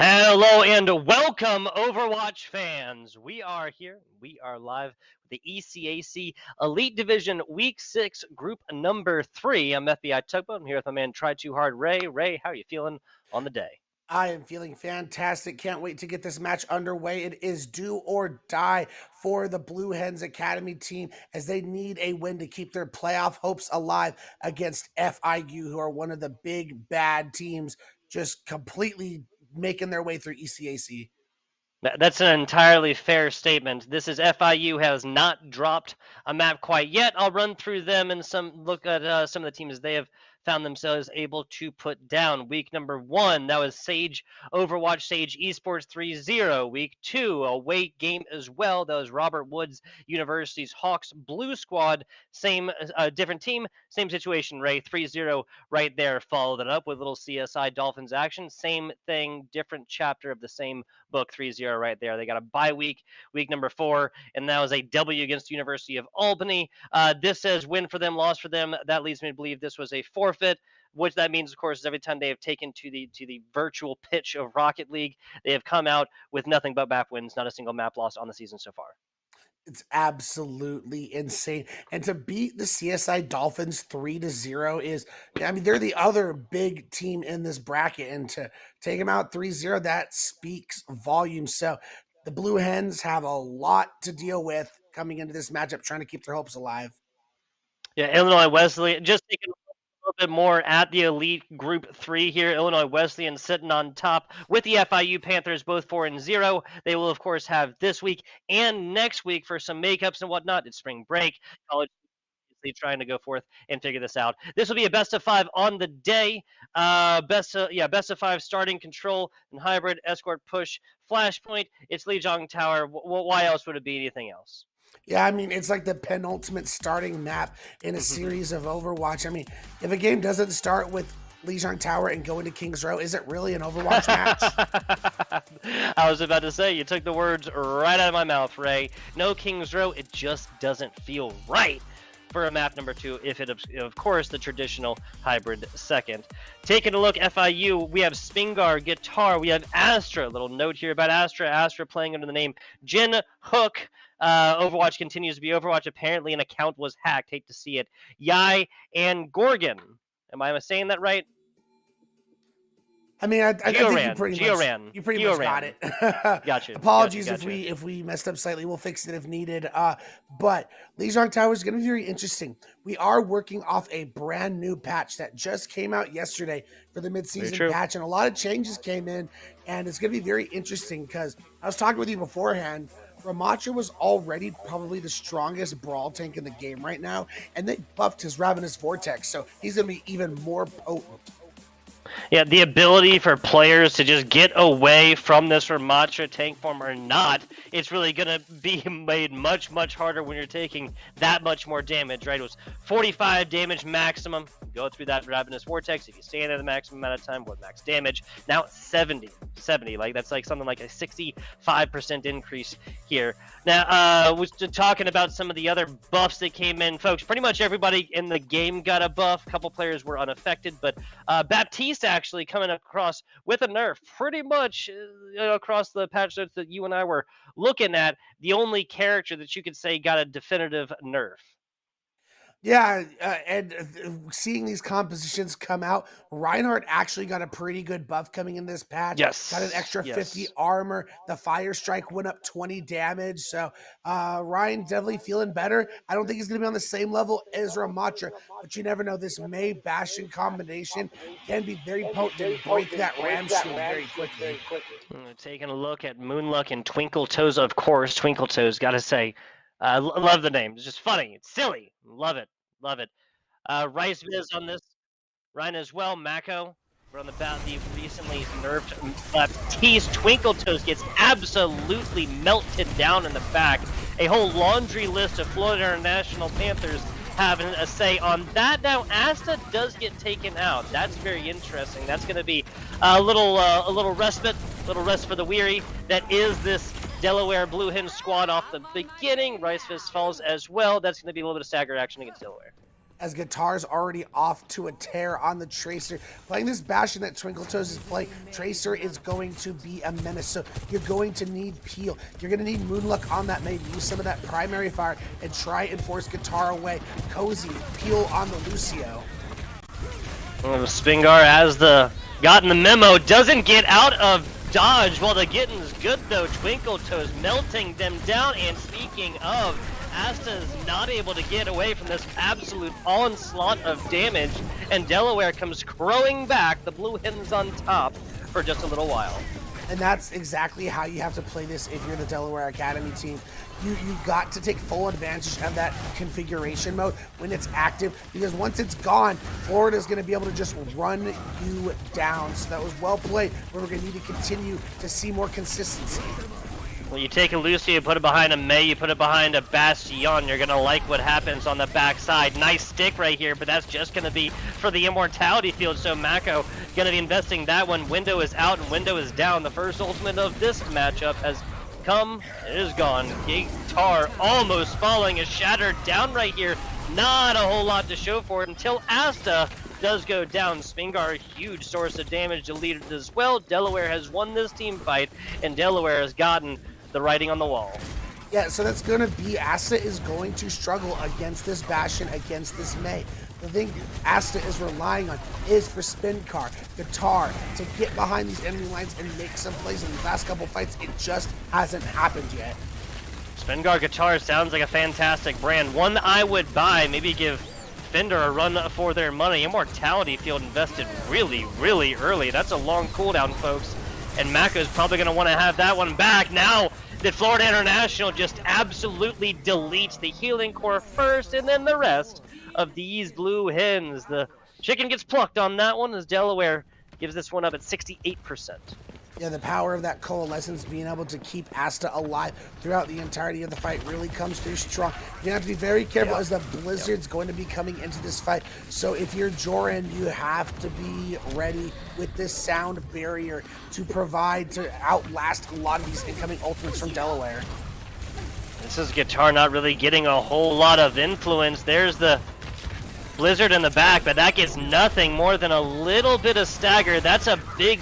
Hello and welcome, Overwatch fans. We are here. We are live with the ECAC Elite Division Week 6, Group number 3. I'm FBI Tugboat. I'm here with my man Try Too Hard, Ray. Ray, how are you feeling on the day? I am feeling fantastic. Can't wait to get this match underway. It is do or die for the Blue Hens Academy team as they need a win to keep their playoff hopes alive against FIU, who are one of the big bad teams just completely making their way through ECAC. That's an entirely fair statement. This is FIU has not dropped a map quite yet. I'll run through them and look at some of the teams they have found themselves able to put down. Week number 1, that was Sage Overwatch Sage Esports 3-0. Week 2, a weight game as well. That was Robert Woods University's Hawks Blue Squad. Same different team, same situation. Ray 3-0 right there. Followed it up with little CSI Dolphins action. Same thing, different chapter of the same book. 3-0 right there. They got a bye week number 4, and that was a W against University of Albany. This says win for them, loss for them. That leads me to believe this was a forfeit, which that means, of course, is every time they have taken to the virtual pitch of Rocket League, they have come out with nothing but map wins, not a single map loss on the season so far. It's absolutely insane. And to beat the CSI Dolphins 3-0 is, I mean, they're the other big team in this bracket. And to take them out 3-0, that speaks volumes. So the Blue Hens have a lot to deal with coming into this matchup, trying to keep their hopes alive. Yeah, Illinois Wesleyan just taking a little bit more at the Elite Group 3 here. Illinois Wesleyan sitting on top with the FIU Panthers, both 4-0. They will, of course, have this week and next week for some makeups and whatnot. It's spring break. College trying to go forth and figure this out. This will be a best of 5 on the day. Best of 5 starting, control and hybrid, escort, push, flashpoint. It's Lijiang Tower. Why else would it be anything else? Yeah, I mean, it's like the penultimate starting map in a series of Overwatch. I mean, if a game doesn't start with Lijiang Tower and go into King's Row, is it really an Overwatch match? I was about to say, you took the words right out of my mouth, Ray. No King's Row, it just doesn't feel right for a map number 2, if it, of course, the traditional hybrid second. Taking a look, FIU, we have Spingar, Guitar, we have Astra. A little note here about Astra. Astra playing under the name Jin Hook. Overwatch continues to be Overwatch. Apparently an account was hacked. Hate to see it. Yai and Gorgon. Am I saying that right? I mean, I think you pretty much got it. Gotcha. Apologies if we messed up slightly. We'll fix it if needed. But Lijiang Tower is going to be very interesting. We are working off a brand new patch that just came out yesterday for the midseason patch, and a lot of changes came in, and it's going to be very interesting because I was talking with you beforehand. Ramacha was already probably the strongest brawl tank in the game right now, and they buffed his Ravenous Vortex, so he's going to be even more potent. Yeah, the ability for players to just get away from this Ramatra tank form or not, it's really going to be made much, much harder when you're taking that much more damage, right? It was 45 damage maximum. Go through that Ravenous Vortex. If you stay in there the maximum amount of time, what max damage? Now it's 70. Like, that's like something like a 65% increase here. Now, was talking about some of the other buffs that came in, folks. Pretty much everybody in the game got a buff. A couple players were unaffected, but Baptiste actually coming across with a nerf pretty much across the patch notes that you and I were looking at. The only character that you could say got a definitive nerf. Yeah, and seeing these compositions come out, Reinhardt actually got a pretty good buff coming in this patch. Yes. Got an extra 50 armor. The Fire Strike went up 20 damage. So Ryan definitely feeling better. I don't think he's going to be on the same level as Ramatra, but you never know. This May Bastion combination can be very potent and break that Ram shield very quickly. Taking a look at Moonluck and Twinkle Toes, of course. Twinkle Toes, got to say. Love the name. It's just funny. It's silly. Love it. Rice Viz on this. Ryan as well. Mako. We're on the recently nerfed Baptiste. Twinkle Toes gets absolutely melted down in the back. A whole laundry list of Florida International Panthers having a say on that. Now, Asta does get taken out. That's very interesting. That's going to be a little respite, rest for the weary. That is this Delaware Blue Hen squad off the beginning. Rice Fist falls as well. That's going to be a little bit of stagger action against Delaware. as Guitar's already off to a tear on the Tracer. Playing this Bastion that Twinkle Toes is playing, Tracer is going to be a menace. So you're going to need Peel. You're going to need Moonluck on that maid. Use some of that primary fire and try and force Guitar away. Cozy, Peel on the Lucio. Spingar has gotten the memo, doesn't get out of dodge. Well, the getting's good though. Twinkle Toes melting them down, and speaking of, Asta is not able to get away from this absolute onslaught of damage, and Delaware comes crowing back, the Blue Hens on top for just a little while. And that's exactly how you have to play this if you're the Delaware Academy team. You've got to take full advantage of that configuration mode when it's active, because once it's gone, Florida's going to be able to just run you down. So that was well played, but we're going to need to continue to see more consistency. Well, you take a Lucy, you put it behind a May, you put it behind a Bastion, you're going to like what happens on the backside. Nice stick right here, but that's just going to be for the Immortality Field, so Mako going to be investing that one. Window is out and Window is down. The first ultimate of this matchup has come, it is gone. Guitar almost falling, is shattered down right here. Not a whole lot to show for it until Asta does go down. Spingar, a huge source of damage, deleted as well. Delaware has won this team fight, and Delaware has gotten the writing on the wall. Yeah, so that's going to be, Asta is going to struggle against this Bastion, against this May. The thing Asta is relying on is for Spincar, Guitar, to get behind these enemy lines and make some plays. In the last couple fights, it just hasn't happened yet. Spingar Guitar sounds like a fantastic brand. One I would buy, maybe give Fender a run for their money. Immortality Field invested really, really early. That's a long cooldown, folks. And Mako is probably going to want to have that one back. Now that Florida International just absolutely deletes the healing core first, and then the rest of these Blue Hens. The chicken gets plucked on that one as Delaware gives this one up at 68%. Yeah, the power of that coalescence, being able to keep Asta alive throughout the entirety of the fight, really comes through strong. You're gonna have to be very careful as the Blizzard's going to be coming into this fight. So if you're Joran, you have to be ready with this sound barrier to provide, to outlast a lot of these incoming ultimates from Delaware. This is Guitar not really getting a whole lot of influence. There's the Blizzard in the back, but that gets nothing more than a little bit of stagger. That's a big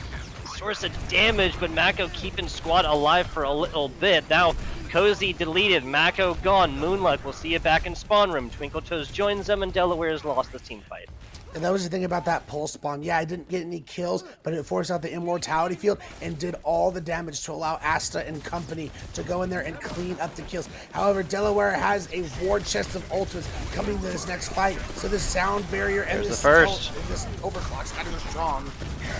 source of damage, but Mako keeping squad alive for a little bit. Now Cozy deleted, Mako gone, Moonluck, we'll see it back in spawn room. Twinkle Toes joins them, and Delaware has lost the team fight. And that was the thing about that pulse bomb. Yeah, I didn't get any kills, but it forced out the Immortality Field and did all the damage to allow Asta and company to go in there and clean up the kills. However, Delaware has a war chest of ultimates coming to this next fight, so this sound barrier and this overclock's kind of strong.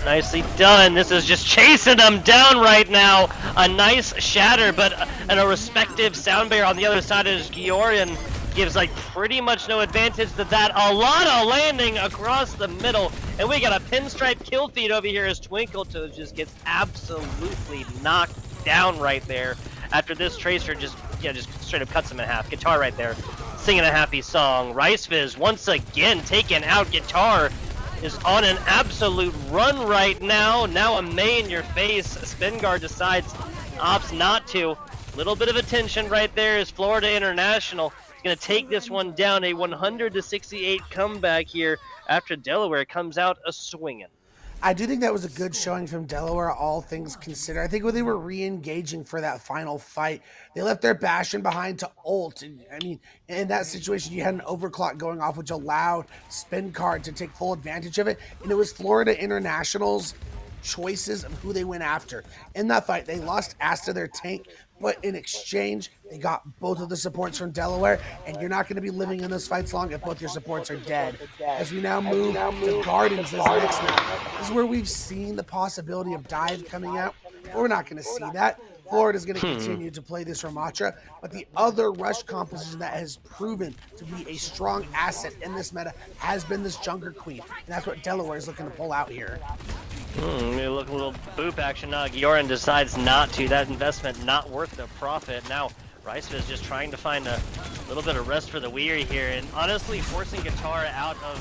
Nicely done. This is just chasing them down right now. A nice shatter, but and a respective sound barrier on the other side is Georgian. Gives like pretty much no advantage to that. A lot of landing across the middle, and we got a pinstripe kill feed over here as Twinkle Toes just gets absolutely knocked down right there. After this Tracer just straight up cuts him in half. Guitar right there, singing a happy song. Rice Fizz once again taken out. Guitar is on an absolute run right now. Now a May in your face. Spingar opts not to. Little bit of attention right there is Florida International. Going to take this one down, a 100-68 comeback here after Delaware comes out a swinging. I do think that was a good showing from Delaware, all things considered. I think when they were re-engaging for that final fight, they left their Bastion behind to ult. I mean, in that situation, you had an overclock going off, which allowed Spincar to take full advantage of it. And it was Florida International's choices of who they went after. In that fight, they lost Asta, their tank, but in exchange, they got both of the supports from Delaware, and you're not going to be living in those fights long if both your supports are dead. As we now move to Gardens as the next map, this is where we've seen the possibility of dive coming out. We're not going to see that. Florida's going to continue to play this Ramatra, but the other rush composition that has proven to be a strong asset in this meta has been this Junker Queen, and that's what Delaware is looking to pull out here. Look, a little boop action. Gioran decides not to. That investment not worth the profit. Now, Rice is just trying to find a little bit of rest for the weary here, and honestly forcing Guitar out of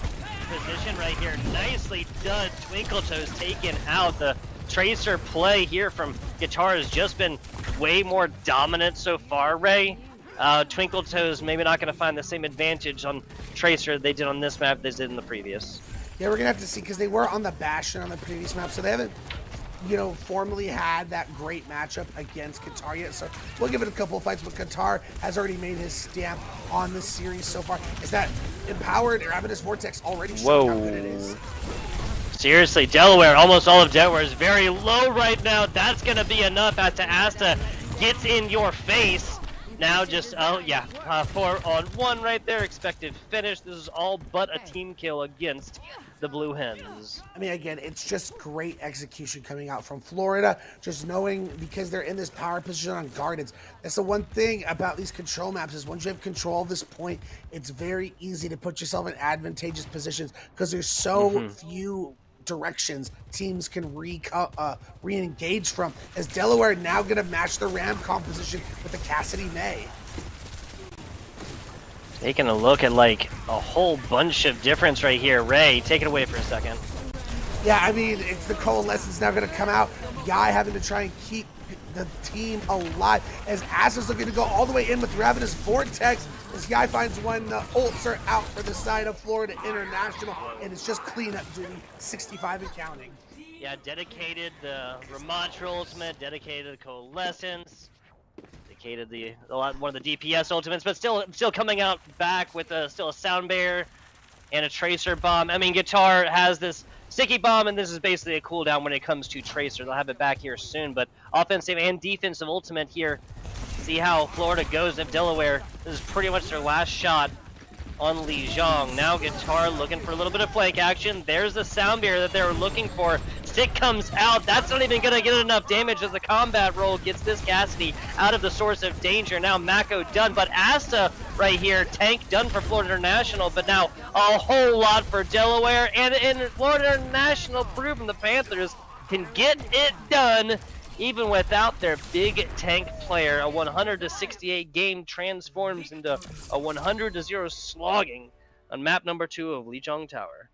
position right here. Nicely done. Twinkle Toes taken out. The Tracer play here from Guitar has just been way more dominant so far, Ray. Twinkle Toes maybe not going to find the same advantage on Tracer they did on this map they did in the previous. Yeah, we're going to have to see, because they were on the Bastion on the previous map, so they haven't, formally had that great matchup against Qatar yet. So we'll give it a couple of fights, but Qatar has already made his stamp on this series so far. Is that Empowered Ravenous Vortex already showing how good it is? Seriously, Delaware, almost all of Delaware is very low right now. That's going to be enough as Asta gets in your face. Now just, 4-on-1 right there, expected finish. This is all but a team kill against the Blue Hens. I mean, again, it's just great execution coming out from Florida, just knowing, because they're in this power position on gardens. That's the one thing about these control maps, is once you have control of this point, it's very easy to put yourself in advantageous positions, because there's so few directions teams can re-engage from, as Delaware now going to match the Ram composition with the Cassidy May. Taking a look at like a whole bunch of difference right here. Ray, take it away for a second. Yeah, I mean, it's the Coalescence now going to come out. Guy having to try and keep the team alive, as Asta's looking to go all the way in with Ravenous Vortex. This guy finds one. The ults are out for the side of Florida International, and it's just cleanup duty, 65 and counting. Yeah, dedicated the Ramatra ultimate, dedicated the Coalescence, dedicated one of the DPS ultimates, but still coming out back with still a Sound Bear and a Tracer bomb. I mean, Guitar has this Sticky Bomb, and this is basically a cooldown when it comes to Tracer. They'll have it back here soon, but offensive and defensive ultimate here. See how Florida goes if Delaware. This is pretty much their last shot on Lijiang. Now Guitar looking for a little bit of flank action. There's the Sound Bear that they were looking for. Stick comes out. That's not even going to get enough damage as the combat roll gets this Cassidy out of the source of danger. Now Mako done, but Asta right here, tank done for Florida International, but now a whole lot for Delaware. And Florida International proving the Panthers can get it done even without their big tank player. A 100-68 game transforms into a 100-0 slogging on map number 2 of Lijiang Tower.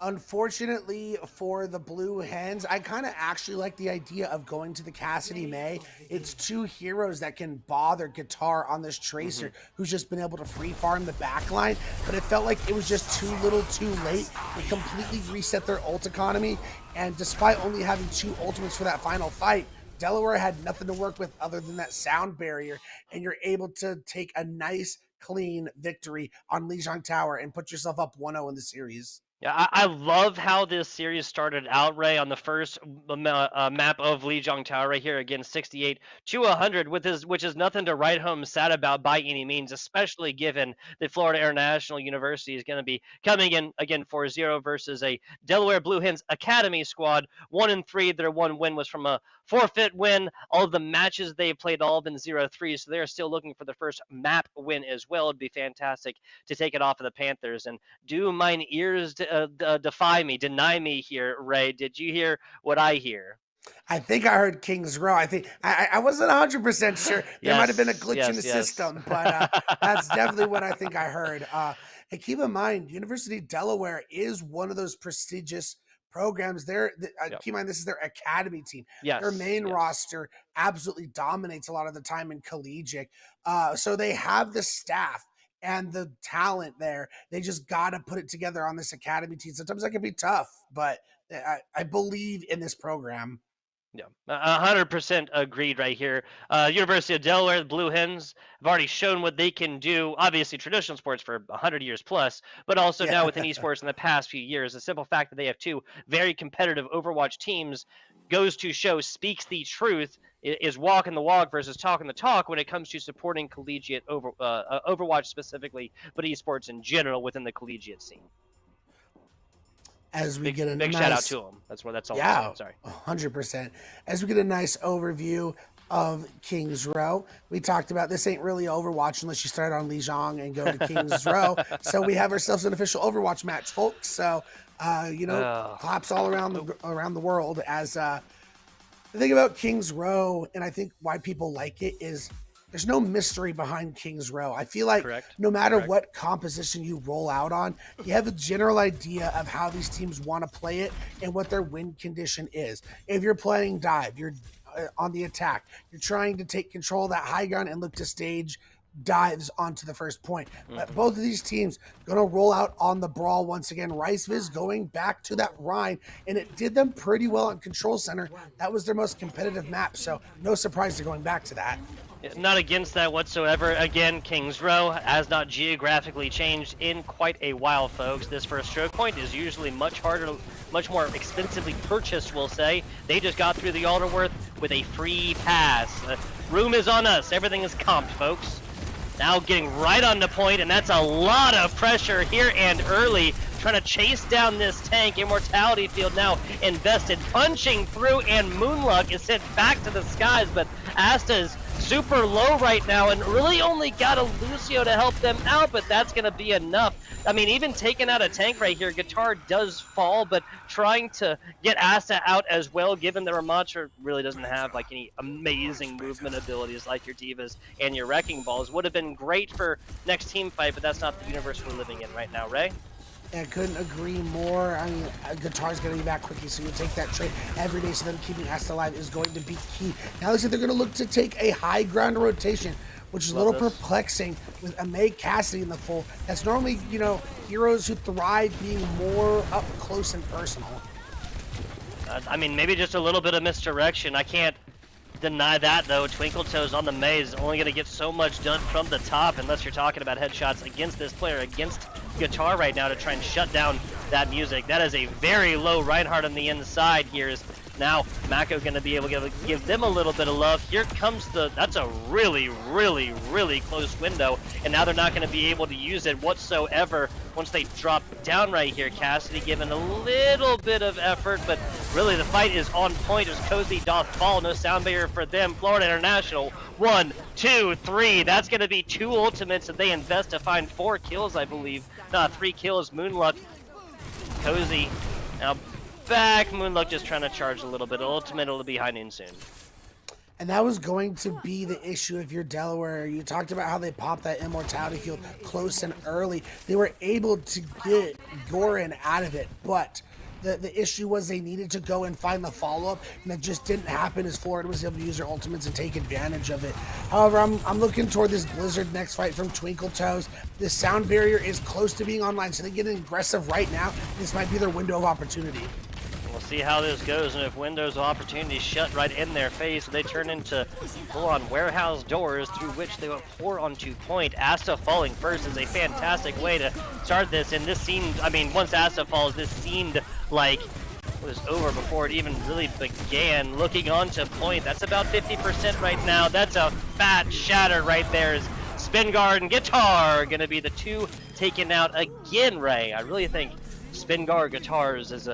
Unfortunately for the Blue Hens, I kind of actually like the idea of going to the Cassidy May. It's two heroes that can bother Guitar on this Tracer, who's just been able to free farm the backline, but it felt like it was just too little too late. They completely reset their ult economy, and despite only having 2 ultimates for that final fight, Delaware had nothing to work with other than that sound barrier, and you're able to take a nice, clean victory on Lijiang Tower and put yourself up 1-0 in the series. Yeah, I love how this series started out, Ray, on the first map of Lijiang Tower right here. Again, 68 to 100, which is nothing to write home sad about by any means, especially given that Florida International University is going to be coming in, again, 4-0 versus a Delaware Blue Hens Academy squad. 1-3, their one win was from a forfeit win. All of the matches they played all have been 0-3, so they're still looking for the first map win as well. It'd be fantastic to take it off of the Panthers. And do mine ears deny me here, Ray? Did you hear what I hear? I think I heard Kings Row. I think I wasn't 100% sure. There might have been a glitch in the system, but that's definitely what I think I heard. And keep in mind, University of Delaware is one of those prestigious programs. Keep in mind, this is their academy team. Their main roster absolutely dominates a lot of the time in collegiate. So they have the staff and the talent there. They just got to put it together on this academy team. Sometimes that can be tough, but I believe in this program. Yeah, 100% agreed right here. University of Delaware, the Blue Hens have already shown what they can do. Obviously, traditional sports for 100 years plus, but also now within esports in the past few years. The simple fact that they have 2 very competitive Overwatch teams goes to show, speaks the truth, is walking the walk versus talking the talk when it comes to supporting collegiate Overwatch specifically, but esports in general within the collegiate scene. As we get a big nice, shout out to them. That's all. Yeah, sorry. 100%. As we get a nice overview of Kings Row, we talked about this ain't really Overwatch unless you start on Lijiang and go to Kings Row. So we have ourselves an official Overwatch match, folks. So claps all around the world. As the thing about Kings Row, and I think why people like it, is there's no mystery behind Kings Row. I feel like no matter what composition you roll out on, you have a general idea of how these teams want to play it and what their win condition is. If you're playing dive, you're on the attack, you're trying to take control of that high ground and look to stage dives onto the first point. But both of these teams going to roll out on the brawl once again. Riceviz going back to that Rhine, and it did them pretty well on Control Center. That was their most competitive map, so no surprise they're going back to that. Not against that whatsoever. Again, Kings Row has not geographically changed in quite a while, folks. This first stroke point is usually much harder, much more expensively purchased, we'll say. They just got through the Alderworth with a free pass. Room is on us. Everything is comped, folks. Now getting right on the point, and that's a lot of pressure here and early. Trying to chase down this tank. Immortality Field now invested, punching through, and Moonluck is sent back to the skies, but Asta's super low right now and really only got a Lucio to help them out, but that's going to be enough. I mean, even taking out a tank right here, Guitar does fall, but trying to get Asta out as well, given that Ramattra really doesn't have like any amazing movement abilities like your Divas and your Wrecking Balls, would have been great for next team fight, but that's not the universe we're living in right now, Ray. I couldn't agree more. I mean, Guitar's going to be back quickly, so you'll take that trade every day, so them keeping Asta alive is going to be key. Now looks like they're going to look to take a high ground rotation, which is a little perplexing with a May Cassidy in the full. That's normally, you know, heroes who thrive being more up close and personal. I mean, maybe just a little bit of misdirection. I can't deny that, though. Twinkle Toes on the Maze is only going to get so much done from the top unless you're talking about headshots against this player, against Guitar right now to try and shut down that music. That is a very low Reinhardt on the inside here. Is now Mako going to be able to give them a little bit of love. Here comes that's a really, really, really close window, and now they're not going to be able to use it whatsoever once they drop down right here. Cassidy giving a little bit of effort, but really the fight is on point as Cozy doth fall. No sound barrier for them. Florida International, 1, 2, 3. That's going to be 2 ultimates that they invest to find 4 kills, I believe. 3 kills. Moonluck, Cozy now back. Moonluck just trying to charge a little bit. Ultimate will be high noon soon. And that was going to be the issue if you're Delaware. You talked about how they popped that Immortality Field close and early. They were able to get Goran out of it, but the issue was they needed to go and find the follow-up, and that just didn't happen as Florida was able to use their ultimates and take advantage of it. However, I'm looking toward this Blizzard next fight from Twinkle Toes. This sound barrier is close to being online, so they get aggressive right now. This might be their window of opportunity. We'll see how this goes, and if windows of opportunity shut right in their face, they turn into full-on warehouse doors through which they will pour onto point. Asta falling first is a fantastic way to start this, and this seemed, I mean, once Asta falls, this seemed like it was over before it even really began. Looking onto point, that's about 50% right now. That's a fat shatter right there. Is Spinguard and Guitar going to be the 2 taken out again, Ray? I really think Spinguard Guitars is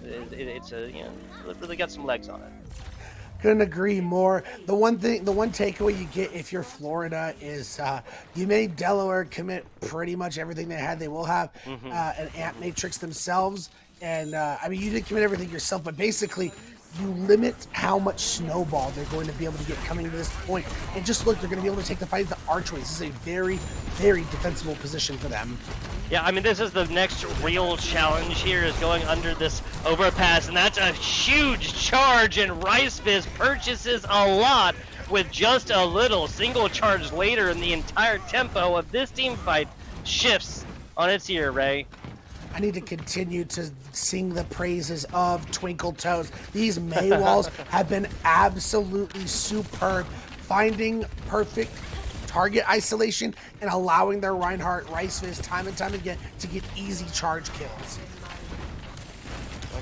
it's a, you know, really got some legs on it. Couldn't agree more. The one takeaway you get if you're Florida is you made Delaware commit pretty much everything they had. They will have an amp matrix themselves, and I mean, you didn't commit everything yourself, but basically you limit how much snowball they're going to be able to get coming to this point. And just look, they're going to be able to take the fight to archways. This is a very, very defensible position for them. Yeah, I mean, this is the next real challenge here, is going under this overpass, and that's a huge charge, and Riceviz purchases a lot with just a little. Single charge later, and the entire tempo of this team fight shifts on its ear, Ray. I need to continue to sing the praises of Twinkle Toes. These May walls have been absolutely superb, finding perfect target isolation and allowing their Reinhardt Riceviz time and time again to get easy charge kills.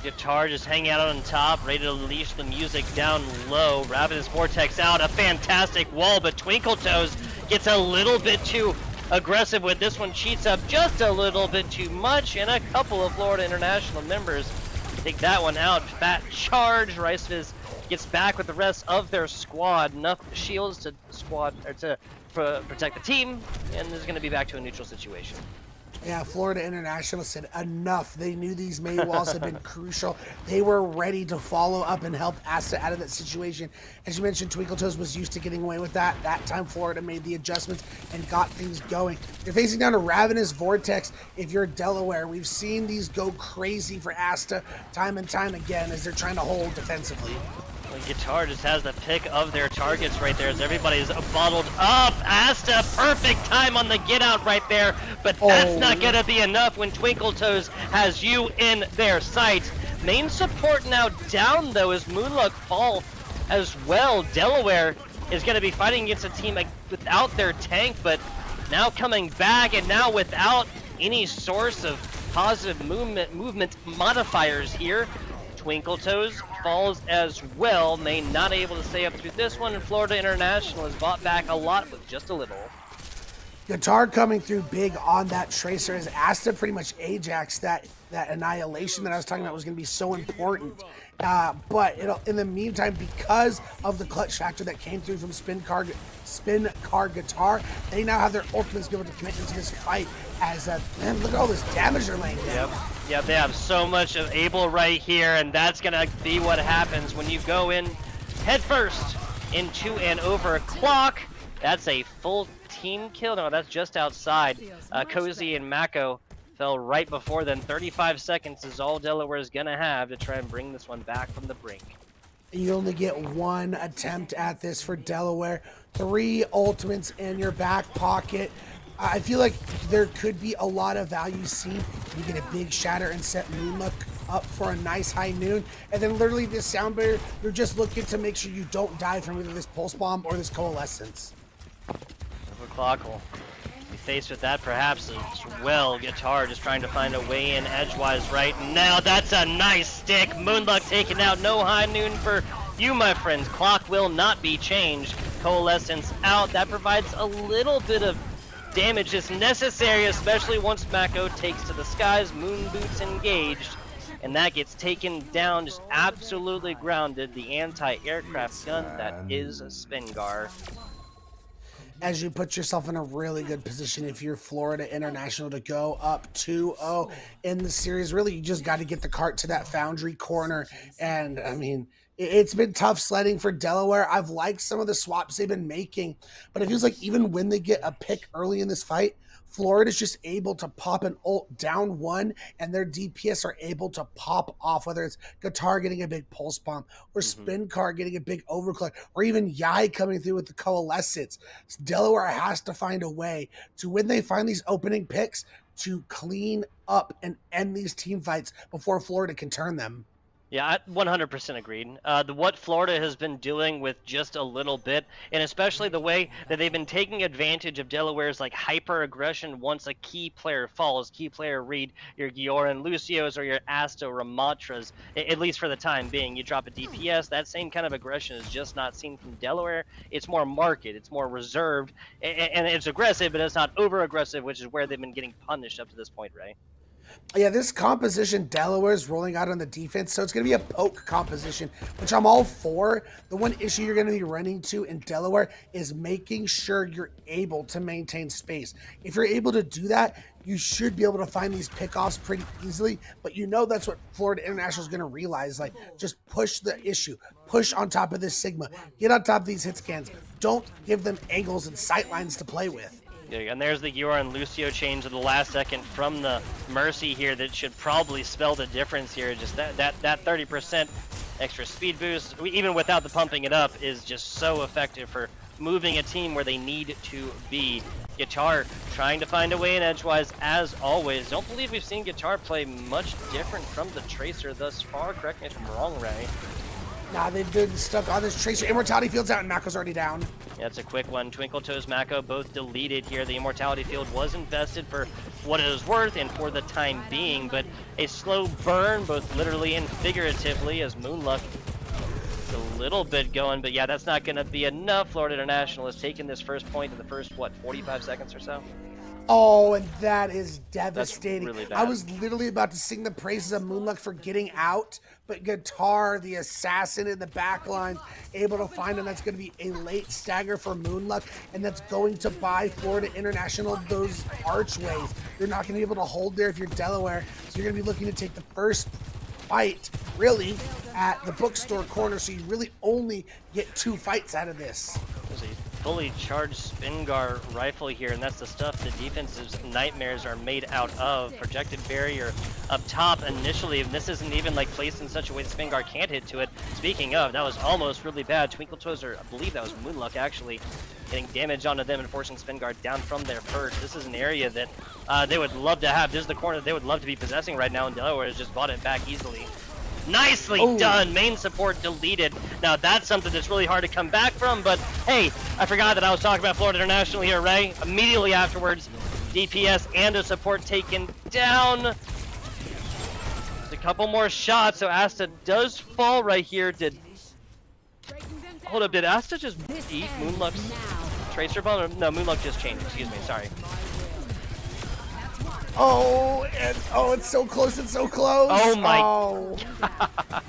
Guitar just hanging out on top, ready to unleash the music down low. Ravenous Vortex out, a fantastic wall, but Twinkle Toes gets a little bit too aggressive with this one, cheats up just a little bit too much, and a couple of Florida International members take that one out. Fat charge. Riceviz gets back with the rest of their squad. Enough shields to protect the team, and is going to be back to a neutral situation. Yeah, Florida International said enough. They knew these May walls had been crucial. They were ready to follow up and help Asta out of that situation. As you mentioned, Twinkle Toes was used to getting away with that. That time, Florida made the adjustments and got things going. You're facing down a Ravenous Vortex. If you're Delaware, we've seen these go crazy for Asta time and time again as they're trying to hold defensively. Well, Guitar just has the pick of their targets right there as everybody's bottled up. Asta, perfect time on the get out right there, but that's not gonna be enough when Twinkle Toes has you in their sights. Main support now down though as Moonluck fall as well. Delaware is gonna be fighting against a team without their tank, but now coming back and now without any source of positive movement modifiers here. Twinkle Toes falls as well. May not able to stay up through this one, and Florida International has bought back a lot with just a little. Guitar coming through big on that Tracer as Asta pretty much Ajax that annihilation that I was talking about was going to be so important. But in the meantime, because of the clutch factor that came through from Spin Car Guitar, they now have their ultimates to be able to commit into this fight. As man, look at all this damage they're laying down. Yep, they have so much of Able right here, and that's gonna be what happens when you go in head first into an overclock. That's a full team kill. No, that's just outside. Cozy and Mako fell right before then. 35 seconds is all Delaware is gonna have to try and bring this one back from the brink. You only get one attempt at this for Delaware. 3 ultimates in your back pocket. I feel like there could be a lot of value seen. You get a big shatter and set Moonluck up for a nice high noon. And then literally this sound barrier, you're just looking to make sure you don't die from either this pulse bomb or this coalescence. Overclock will be faced with that perhaps as well. Guitar just trying to find a way in edgewise right now. That's a nice stick. Moonluck taken out. No high noon for you, my friends. Clock will not be changed. Coalescence out. That provides a little bit of damage is necessary, especially once Mako takes to the skies. Moon boots engaged, and that gets taken down, just absolutely grounded. The anti-aircraft gun that is Spengar. As you put yourself in a really good position if you're Florida International to go up 2-0 in the series. Really, you just got to get the cart to that Foundry corner. And I mean, it's been tough sledding for Delaware. I've liked some of the swaps they've been making, but it feels like even when they get a pick early in this fight, Florida's just able to pop an ult down 1, and their DPS are able to pop off, whether it's Guitar getting a big pulse bomb, or Spin Car getting a big overclock, or even Yai coming through with the coalescence. Delaware has to find a way to, when they find these opening picks, to clean up and end these team fights before Florida can turn them. Yeah, I 100% agreed. What Florida has been doing with just a little bit, and especially the way that they've been taking advantage of Delaware's like hyper aggression once a key player falls, key player read your Gioran Lucios or your Asta Ramatras, at least for the time being. You drop a DPS, that same kind of aggression is just not seen from Delaware. It's more marked, it's more reserved, and it's aggressive, but it's not over aggressive, which is where they've been getting punished up to this point, right? Yeah, this composition Delaware's rolling out on the defense, so it's going to be a poke composition, which I'm all for. The one issue you're going to be running to in Delaware is making sure you're able to maintain space. If you're able to do that, you should be able to find these pickoffs pretty easily, but you know that's what Florida International is going to realize. Like, just push the issue. Push on top of this Sigma. Get on top of these hit scans. Don't give them angles and sight lines to play with. Yeah, and there's the Eura and Lucio change of the last second from the Mercy here that should probably spell the difference here. Just that 30% extra speed boost, even without the pumping it up, is just so effective for moving a team where they need to be. Guitar trying to find a way in edgewise as always. Don't believe we've seen Guitar play much different from the Tracer thus far. Correct me if I'm wrong, Ray. Nah, they've been stuck on this Tracer. Immortality Field's out and Mako's already down. Yeah, it's a quick one. Twinkle Toes, Mako both deleted here. The Immortality Field was invested for what it was worth and for the time being, but a slow burn, both literally and figuratively, as Moonluck is a little bit going, but yeah, that's not going to be enough. Florida International has taken this first point in the first, 45 seconds or so? Oh, and that is devastating. That's really bad. I was literally about to sing the praises of Moonluck for getting out, but Guitar, the assassin in the back line, able to find him. That's going to be a late stagger for Moonluck, and that's going to buy Florida International those archways. You're not going to be able to hold there if you're Delaware, so you're going to be looking to take the first fight, really, at the bookstore corner, so you really only get 2 fights out of this. fully charged Spingar rifle here, and that's the stuff the defense's nightmares are made out of. Projected barrier up top initially, and this isn't even like placed in such a way that Spingar can't hit to it. Speaking of, that was almost really bad. Twinkle Toes, I believe that was Moonluck actually, getting damage onto them and forcing Spingar down from their perch. This is an area that they would love to have. This is the corner that they would love to be possessing right now, and Delaware has just bought it back easily. Nicely done. Main support deleted. Now that's something that's really hard to come back from, but hey, I forgot that I was talking about Florida International here, Ray. Immediately afterwards, DPS and a support taken down. There's a couple more shots, so Asta does fall right here. Hold up, did Asta just eat Moonluck's Tracer Ball? No, Moonluck just changed, excuse me, sorry. It's so close, it's so close. Oh my God.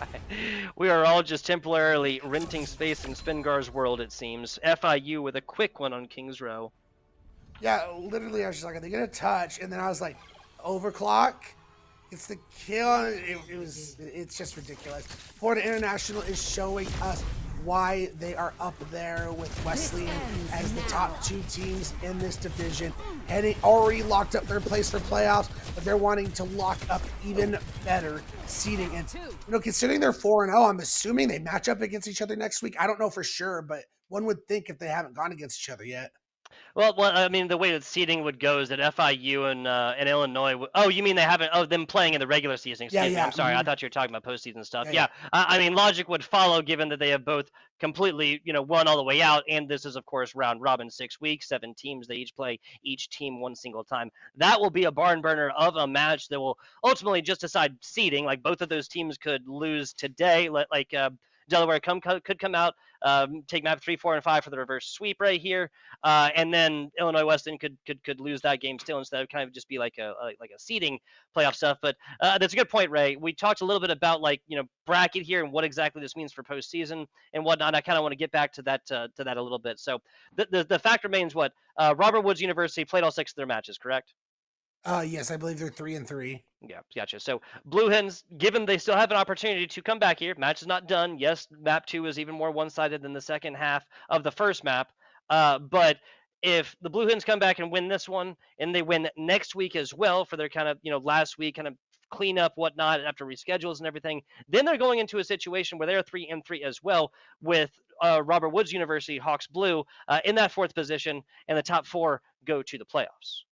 We are all just temporarily renting space in Spingar's world, it seems. FIU with a quick one on Kings Row. Yeah, literally, I was just like, are they going to touch? And then I was like, overclock? It's the kill. It's just ridiculous. Florida International is showing us why they are up there with Wesleyan as the top two teams in this division. Already locked up their place for playoffs, but they're wanting to lock up even better seeding. And considering they're 4-0, I'm assuming they match up against each other next week. I don't know for sure, but one would think if they haven't gone against each other yet. Well, I mean, the way that seeding would go is that FIU and Illinois. Oh, you mean they haven't? Oh, them playing in the regular season. Excuse me. I'm sorry. I thought you were talking about postseason stuff. Yeah. I mean, logic would follow given that they have both completely, won all the way out, and this is of course round robin, 6 weeks, 7 teams. They each play each team one single time. That will be a barn burner of a match that will ultimately just decide seeding. Like both of those teams could lose today. Delaware could come out, take map 3, 4, and 5 for the reverse sweep right here, and then Illinois Weston could lose that game still instead of kind of just be like a seeding playoff stuff. But that's a good point, Ray. We talked a little bit about bracket here and what exactly this means for postseason and whatnot. I kind of want to get back to that a little bit. So the fact remains what Robert Woods University played all 6 of their matches, correct? Yes, I believe they're 3-3. Yeah, gotcha. So Blue Hens, given they still have an opportunity to come back here, match is not done. Yes, map 2 is even more one-sided than the second half of the first map. But if the Blue Hens come back and win this one, and they win next week as well for their kind of, last week kind of clean up whatnot after reschedules and everything, then they're going into a situation where they're 3-3 as well with Robert Woods University, Hawks Blue, in that 4th position, and the top 4 go to the playoffs.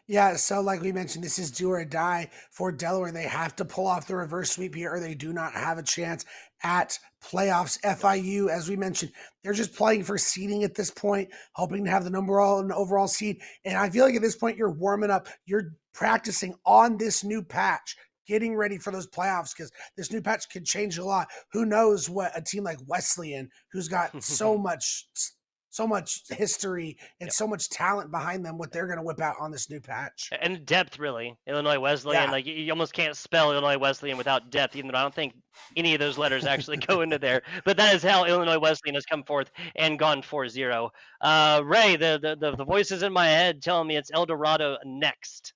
Yeah, so like we mentioned, this is do or die for Delaware. They have to pull off the reverse sweep here or they do not have a chance at playoffs. FIU, as we mentioned, they're just playing for seeding at this point, hoping to have the overall seed. And I feel like at this point, you're warming up. You're practicing on this new patch, getting ready for those playoffs because this new patch could change a lot. Who knows what a team like Wesleyan, who's got so much history and so much talent behind them, what they're going to whip out on this new patch. And depth, really. Illinois Wesleyan, you almost can't spell Illinois Wesleyan without depth, even though I don't think any of those letters actually go into there. But that is how Illinois Wesleyan has come forth and gone 4-0. Ray, the voices in my head telling me it's El Dorado next.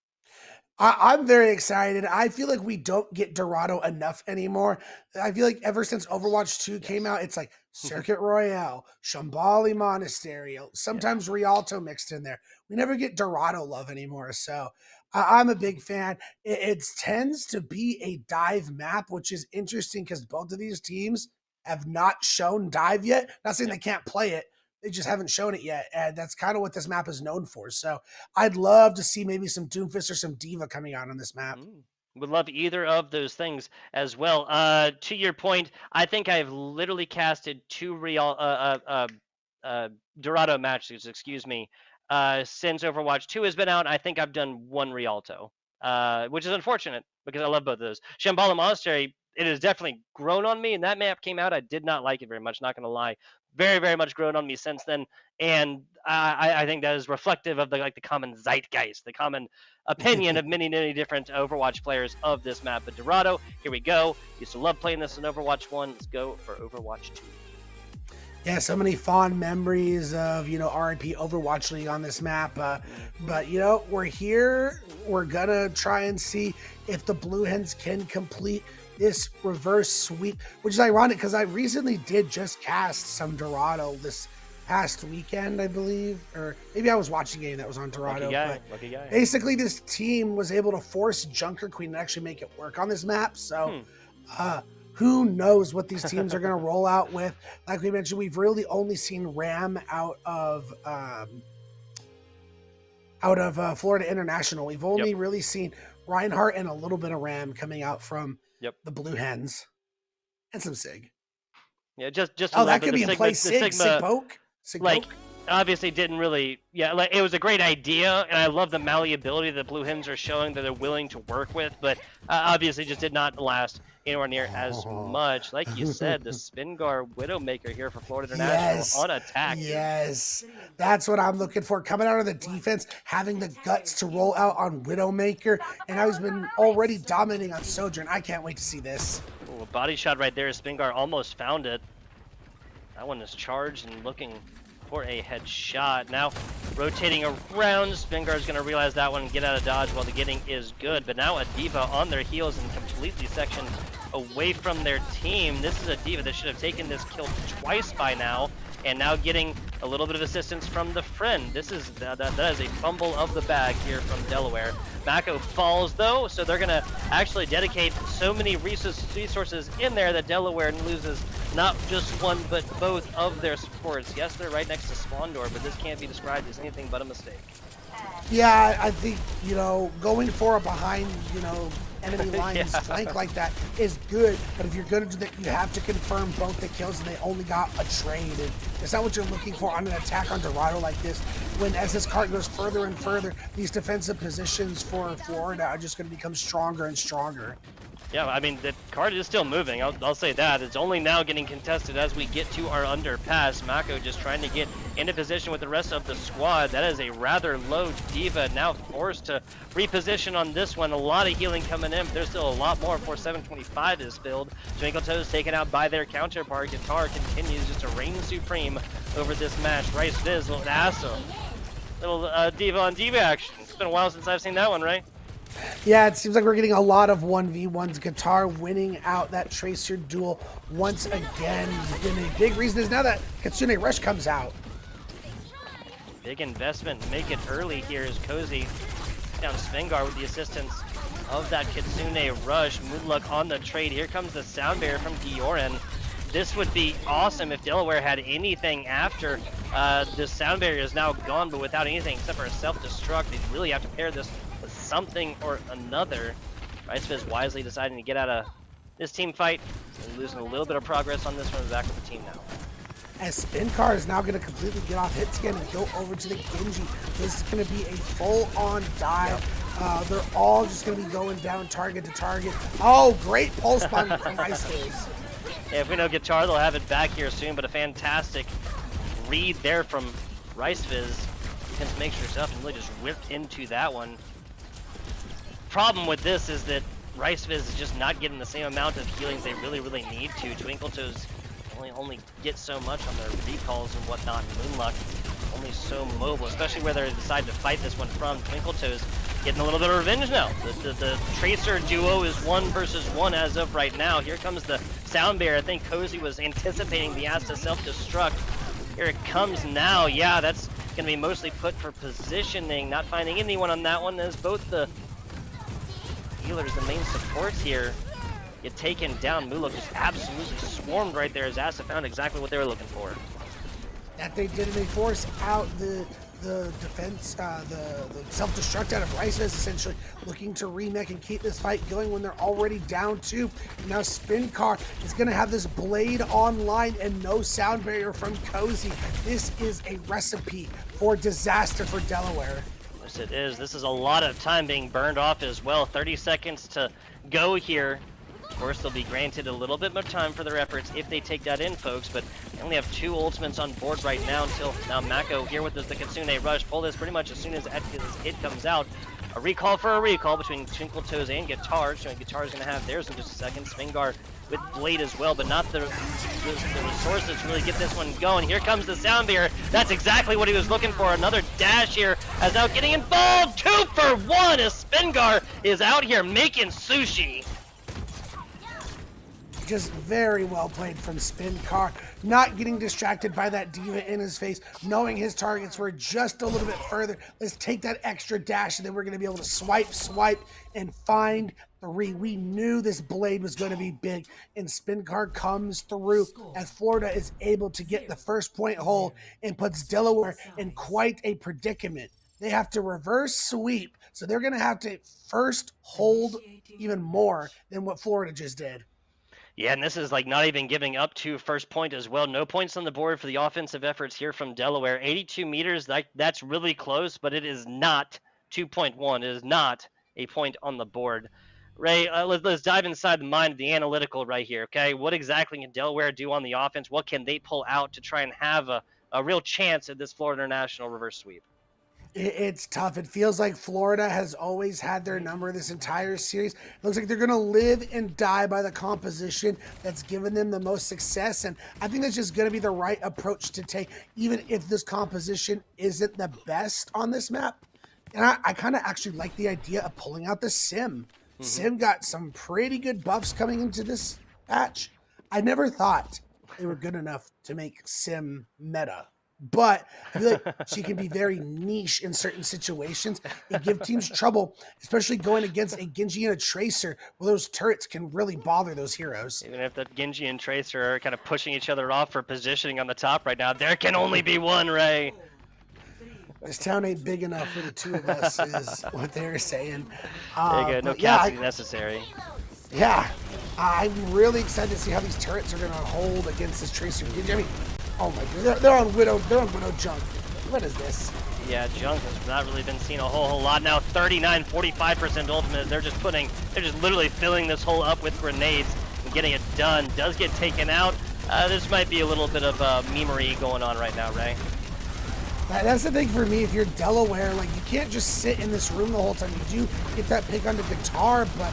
I'm very excited. I feel like we don't get Dorado enough anymore. I feel like ever since Overwatch 2 came out, it's like Circuit Royale, Shambali Monastery, sometimes Rialto mixed in there. We never get Dorado love anymore. So I'm a big fan. It tends to be a dive map, which is interesting because both of these teams have not shown dive yet. Not saying they can't play it. They just haven't shown it yet, and that's kind of what this map is known for. So I'd love to see maybe some Doomfist or some Diva coming out on this map. Would love either of those things as well. To your point, I think I've literally casted 2 Dorado matches, since Overwatch 2 has been out. I think I've done 1 Rialto, which is unfortunate because I love both of those. Shambhala Monastery, it has definitely grown on me, and that map came out. I did not like it very much, not going to lie. Very, very much grown on me since then, and I think that is reflective of the common zeitgeist, the common opinion of many, many different Overwatch players of this map. But Dorado, here we go. Used to love playing this in Overwatch 1. Let's go for Overwatch 2. Yeah, so many fond memories of, RIP Overwatch League on this map. But, we're here. We're going to try and see if the Blue Hens can complete this reverse sweep, which is ironic because I recently did just cast some Dorado this past weekend, I believe, or maybe I was watching a game that was on Dorado. Lucky guy. Basically, this team was able to force Junker Queen to actually make it work on this map. So, who knows what these teams are going to roll out with? Like we mentioned, we've really only seen Ram out of Florida International. We've only really seen Reinhardt and a little bit of Ram coming out from the Blue Hens and some Sig. Yeah, just that could be in play. Sig Poke. Like, obviously didn't really, like, it was a great idea, and I love the malleability that Blue Hens are showing that they're willing to work with, but obviously just did not last anywhere near as much. Like you said, the Spingar Widowmaker here for Florida International on attack. Yes, that's what I'm looking for. Coming out of the defense, having the guts to roll out on Widowmaker, and now he's been already dominating on Sojourn. I can't wait to see this. Ooh, a body shot right there. Spingar almost found it. That one is charged and looking for a headshot. Now rotating around, Spingar's going to realize that one and get out of dodge while the getting is good. But now a D.Va on their heels and completely sectioned away from their team. This is a D.Va that should have taken this kill twice by now, and now getting a little bit of assistance from the friend. This is that is a fumble of the bag here from Delaware. Mako falls though, so they're gonna actually dedicate so many resources in there that Delaware loses not just one but both of their supports. Yes, they're right next to Spawn Door, but this can't be described as anything but a mistake. Yeah, I think, going for a behind, enemy lines flank like that is good, but if you're going to do that, you have to confirm both the kills, and they only got a trade, and it's not what you're looking for on an attack on Dorado like this, when as this card goes further and further, these defensive positions for Florida are just going to become stronger and stronger. Yeah, I mean, the card is still moving, I'll say that. It's only now getting contested as we get to our underpass. Mako just trying to get into position with the rest of the squad. That is a rather low D.Va, now forced to reposition on this one. A lot of healing coming in, but there's still a lot more before 725 is filled. Twinkle Toes taken out by their counterpart. Guitar continues just to reign supreme over this match. Rice Viz, little awesome. Little D.Va on D.Va action. It's been a while since I've seen that one, right? Yeah, it seems like we're getting a lot of 1v1s. Guitar winning out that Tracer duel once again. It's been a big reason is now that Kitsune Rush comes out. Big investment, make it early here as Cozy down Spingar with the assistance of that Kitsune Rush. Moonluck on the trade. Here comes the sound barrier from Gioran. This would be awesome if Delaware had anything after this sound barrier is now gone, but without anything except for a self-destruct. They really have to pair this with something or another. Ricefiz wisely deciding to get out of this team fight and losing a little bit of progress on this one. Back with the team now. As Spincar is now going to completely get off hits again and go over to the Genji. This is going to be a full-on dive. They're all just going to be going down target to target. Oh, great pulse bomb from Ricefiz. Yeah, if we know Guitar, they'll have it back here soon, but a fantastic read there from Ricefiz. Against Make Sure Stuff and really just whipped into that one. Problem with this is that Ricefiz is just not getting the same amount of healings they really need to. Twinkle Toes only get so much on their recalls and whatnot. Moonluck only so mobile, especially where they decide to fight this one from. Twinkle Toes getting a little bit of revenge now. The Tracer duo is 1 versus 1 as of right now. Here comes the sound barrier. I think Cozy was anticipating the Asta self-destruct. Here it comes now. Yeah, that's going to be mostly put for positioning. Not finding anyone on that one as both the healers, the main supports here, get taken down. Moonluck just absolutely swarmed right there as Asta found exactly what they were looking for. That they did, and they forced out the defense, the self-destruct out of Ricefiz, essentially looking to remake and keep this fight going when they're already down 2. Now Spincar is going to have this blade online and no sound barrier from Cozy. This is a recipe for disaster for Delaware. Yes, it is. This is a lot of time being burned off as well. 30 seconds to go here. Of course, they'll be granted a little bit more time for their efforts if they take that in, folks, but they only have 2 ultimates on board right now until now Mako here with the Kitsune Rush. Pull this pretty much as soon as it comes out. A recall for a recall between Twinkle Toes and Guitar. So Guitar's going to have theirs in just a second. Spingar with Blade as well, but not the resources to really get this one going. Here comes the sound barrier. That's exactly what he was looking for. Another dash here as now getting involved. 2 for 1 as Spingar is out here making sushi. just very well played from Spin Car, not getting distracted by that diva in his face, knowing his targets were just a little bit further. Let's take that extra dash, and then we're going to be able to swipe, and find 3. We knew this blade was going to be big, and Spin Car comes through as Florida is able to get the first point hold and puts Delaware in quite a predicament. They have to reverse sweep, so they're going to have to first hold even more than what Florida just did. Yeah, and this is like not even giving up to first point as well. No points on the board for the offensive efforts here from Delaware. 82 meters, that's really close, but it is not 2.1. It is not a point on the board. Ray, let's dive inside the mind of the analytical right here, okay? What exactly can Delaware do on the offense? What can they pull out to try and have a real chance at this Florida International reverse sweep? It's tough. It feels like Florida has always had their number this entire series. It looks like they're going to live and die by the composition that's given them the most success. And I think that's just going to be the right approach to take, even if this composition isn't the best on this map. And I kind of actually like the idea of pulling out the Sim. Mm-hmm. Sim got some pretty good buffs coming into this patch. I never thought they were good enough to make Sim meta. But I feel like she can be very niche in certain situations and give teams trouble, especially going against a Genji and a Tracer, where those turrets can really bother those heroes. Even if the Genji and Tracer are kind of pushing each other off for positioning on the top right now, there can only be one, Ray. This town ain't big enough for the two of us, is what they're saying. There you go, no casting necessary. Yeah, I'm really excited to see how these turrets are going to hold against this Tracer Genji. I mean, oh my god, they're on Widow Junk. What is this? Yeah, Junk has not really been seen a whole lot now. 39, 45% ultimate. They're just literally filling this hole up with grenades and getting it done. Does get taken out. This might be a little bit of memery going on right now, Ray. That's the thing for me. If you're Delaware, like, you can't just sit in this room the whole time. You do get that pick on the guitar, but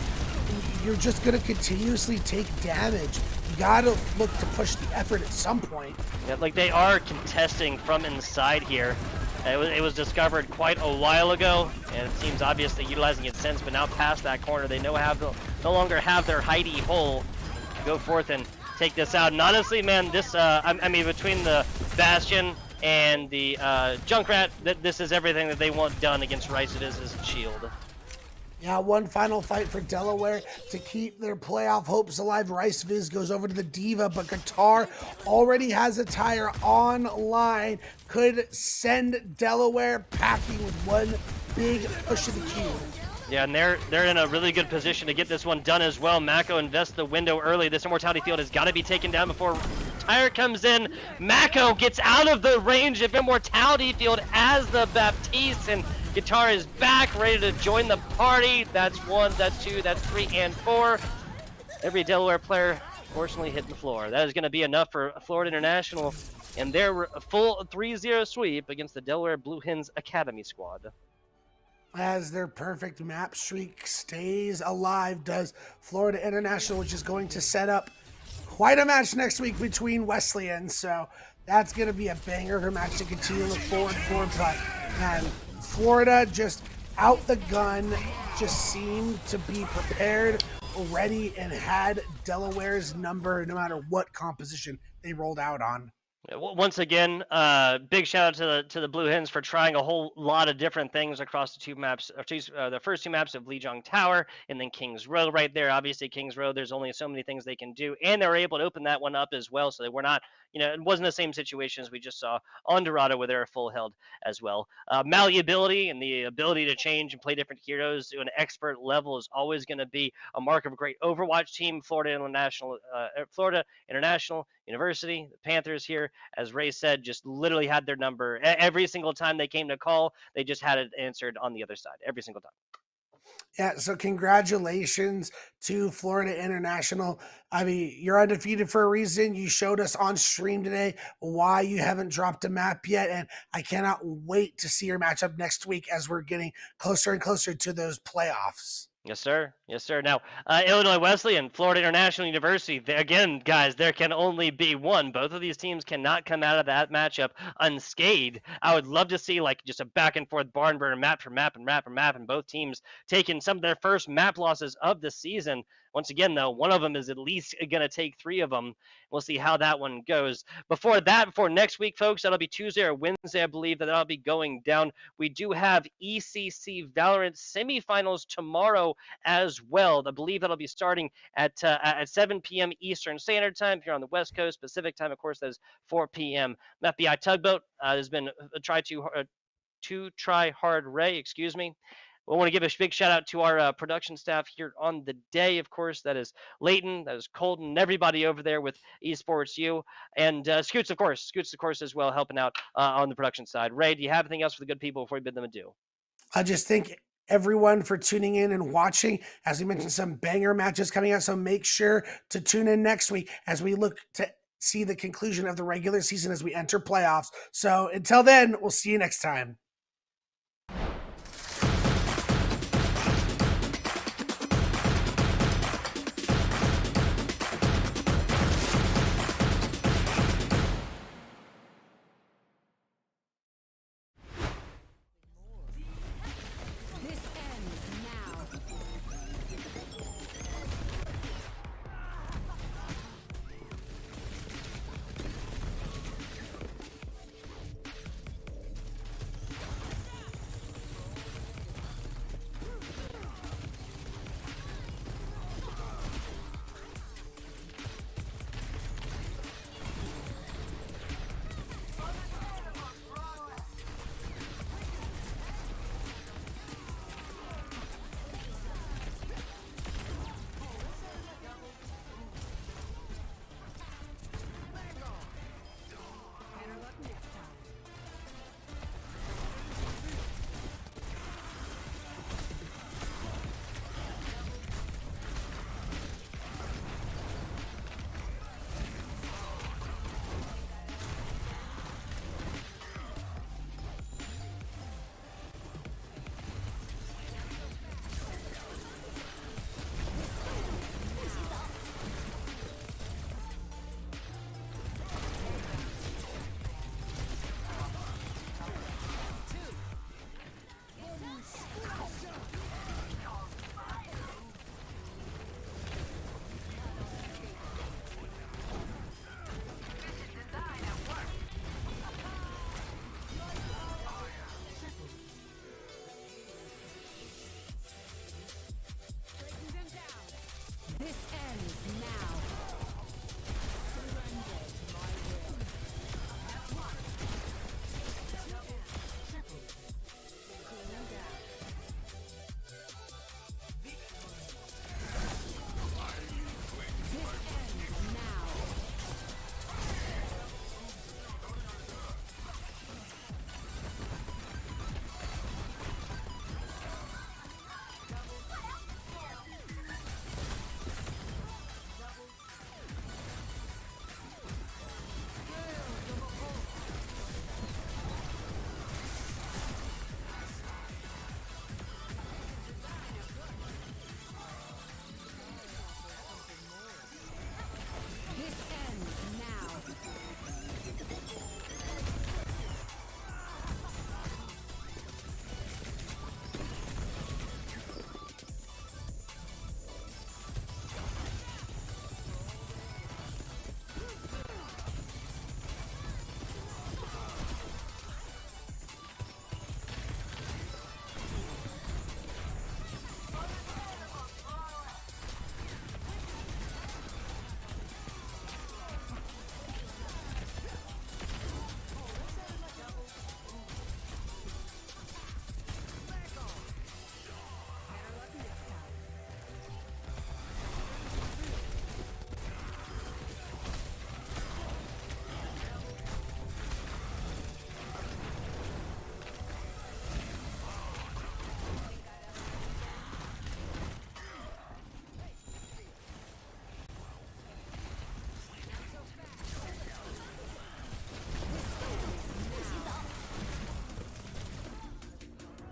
you're just going to continuously take damage. You got to look to push the effort at some point. Yeah, like they are contesting from inside here. It was discovered quite a while ago, and it seems obviously utilizing its sense, but now past that corner, they no longer have their hidey hole to go forth and take this out. And honestly, man, this, I mean, between the Bastion and the Junkrat, this is everything that they want done against Rice. It is his shield. Yeah, one final fight for Delaware to keep their playoff hopes alive. Rice Viz goes over to the Diva, but Qatar already has a tire online. Could send Delaware packing with one big push of the cube. Yeah, and they're in a really good position to get this one done as well. Mako invests the window early. This Immortality Field has got to be taken down before Tire comes in. Mako gets out of the range of Immortality Field as the Baptiste, and Guitar is back, ready to join the party. That's 1, that's 2, that's 3, and 4. Every Delaware player, fortunately, hitting the floor. That is going to be enough for Florida International and their full 3-0 sweep against the Delaware Blue Hens Academy squad. As their perfect map streak stays alive, does Florida International, which is going to set up quite a match next week between Wesleyans. So that's going to be a banger of a match to continue to look forward for. But, man, Florida just out the gun, just seemed to be prepared, ready, and had Delaware's number no matter what composition they rolled out on. Once again, big shout out to the Blue Hens for trying a whole lot of different things across the two maps, the first two maps of Lijiang Tower and then King's Row right there. Obviously, King's Row, there's only so many things they can do, and they were able to open that one up as well, so they were not, it wasn't the same situation as we just saw on Dorado where they're full held as well. Malleability and the ability to change and play different heroes to an expert level is always going to be a mark of a great Overwatch team. Florida International University, the Panthers here, as Ray said, just literally had their number. Every single time they came to call, they just had it answered on the other side, every single time. Yeah, so congratulations to Florida International. I mean, you're undefeated for a reason. You showed us on stream today why you haven't dropped a map yet, and I cannot wait to see your matchup next week as we're getting closer and closer to those playoffs. Yes, sir. Yes, sir. Now, Illinois Wesleyan, Florida International University, again, guys, there can only be one. Both of these teams cannot come out of that matchup unscathed. I would love to see like just a back and forth barn burner, map for map and both teams taking some of their first map losses of the season. Once again, though, one of them is at least going to take 3 of them. We'll see how that one goes. Before next week, folks, that'll be Tuesday or Wednesday, I believe, that'll be going down. We do have ECC Valorant semifinals tomorrow as well. I believe that'll be starting at 7 p.m. Eastern Standard Time. If you're on the West Coast, Pacific Time, of course, that is 4 p.m. FBI Tugboat has been try hard Ray, excuse me. We want to give a big shout out to our production staff here on the day, of course. That is Leighton, that is Colton, everybody over there with Esports U, and Scoots, of course, as well, helping out on the production side. Ray, do you have anything else for the good people before we bid them adieu? I just thank everyone for tuning in and watching. As we mentioned, some banger matches coming out, so make sure to tune in next week as we look to see the conclusion of the regular season as we enter playoffs. So until then, we'll see you next time.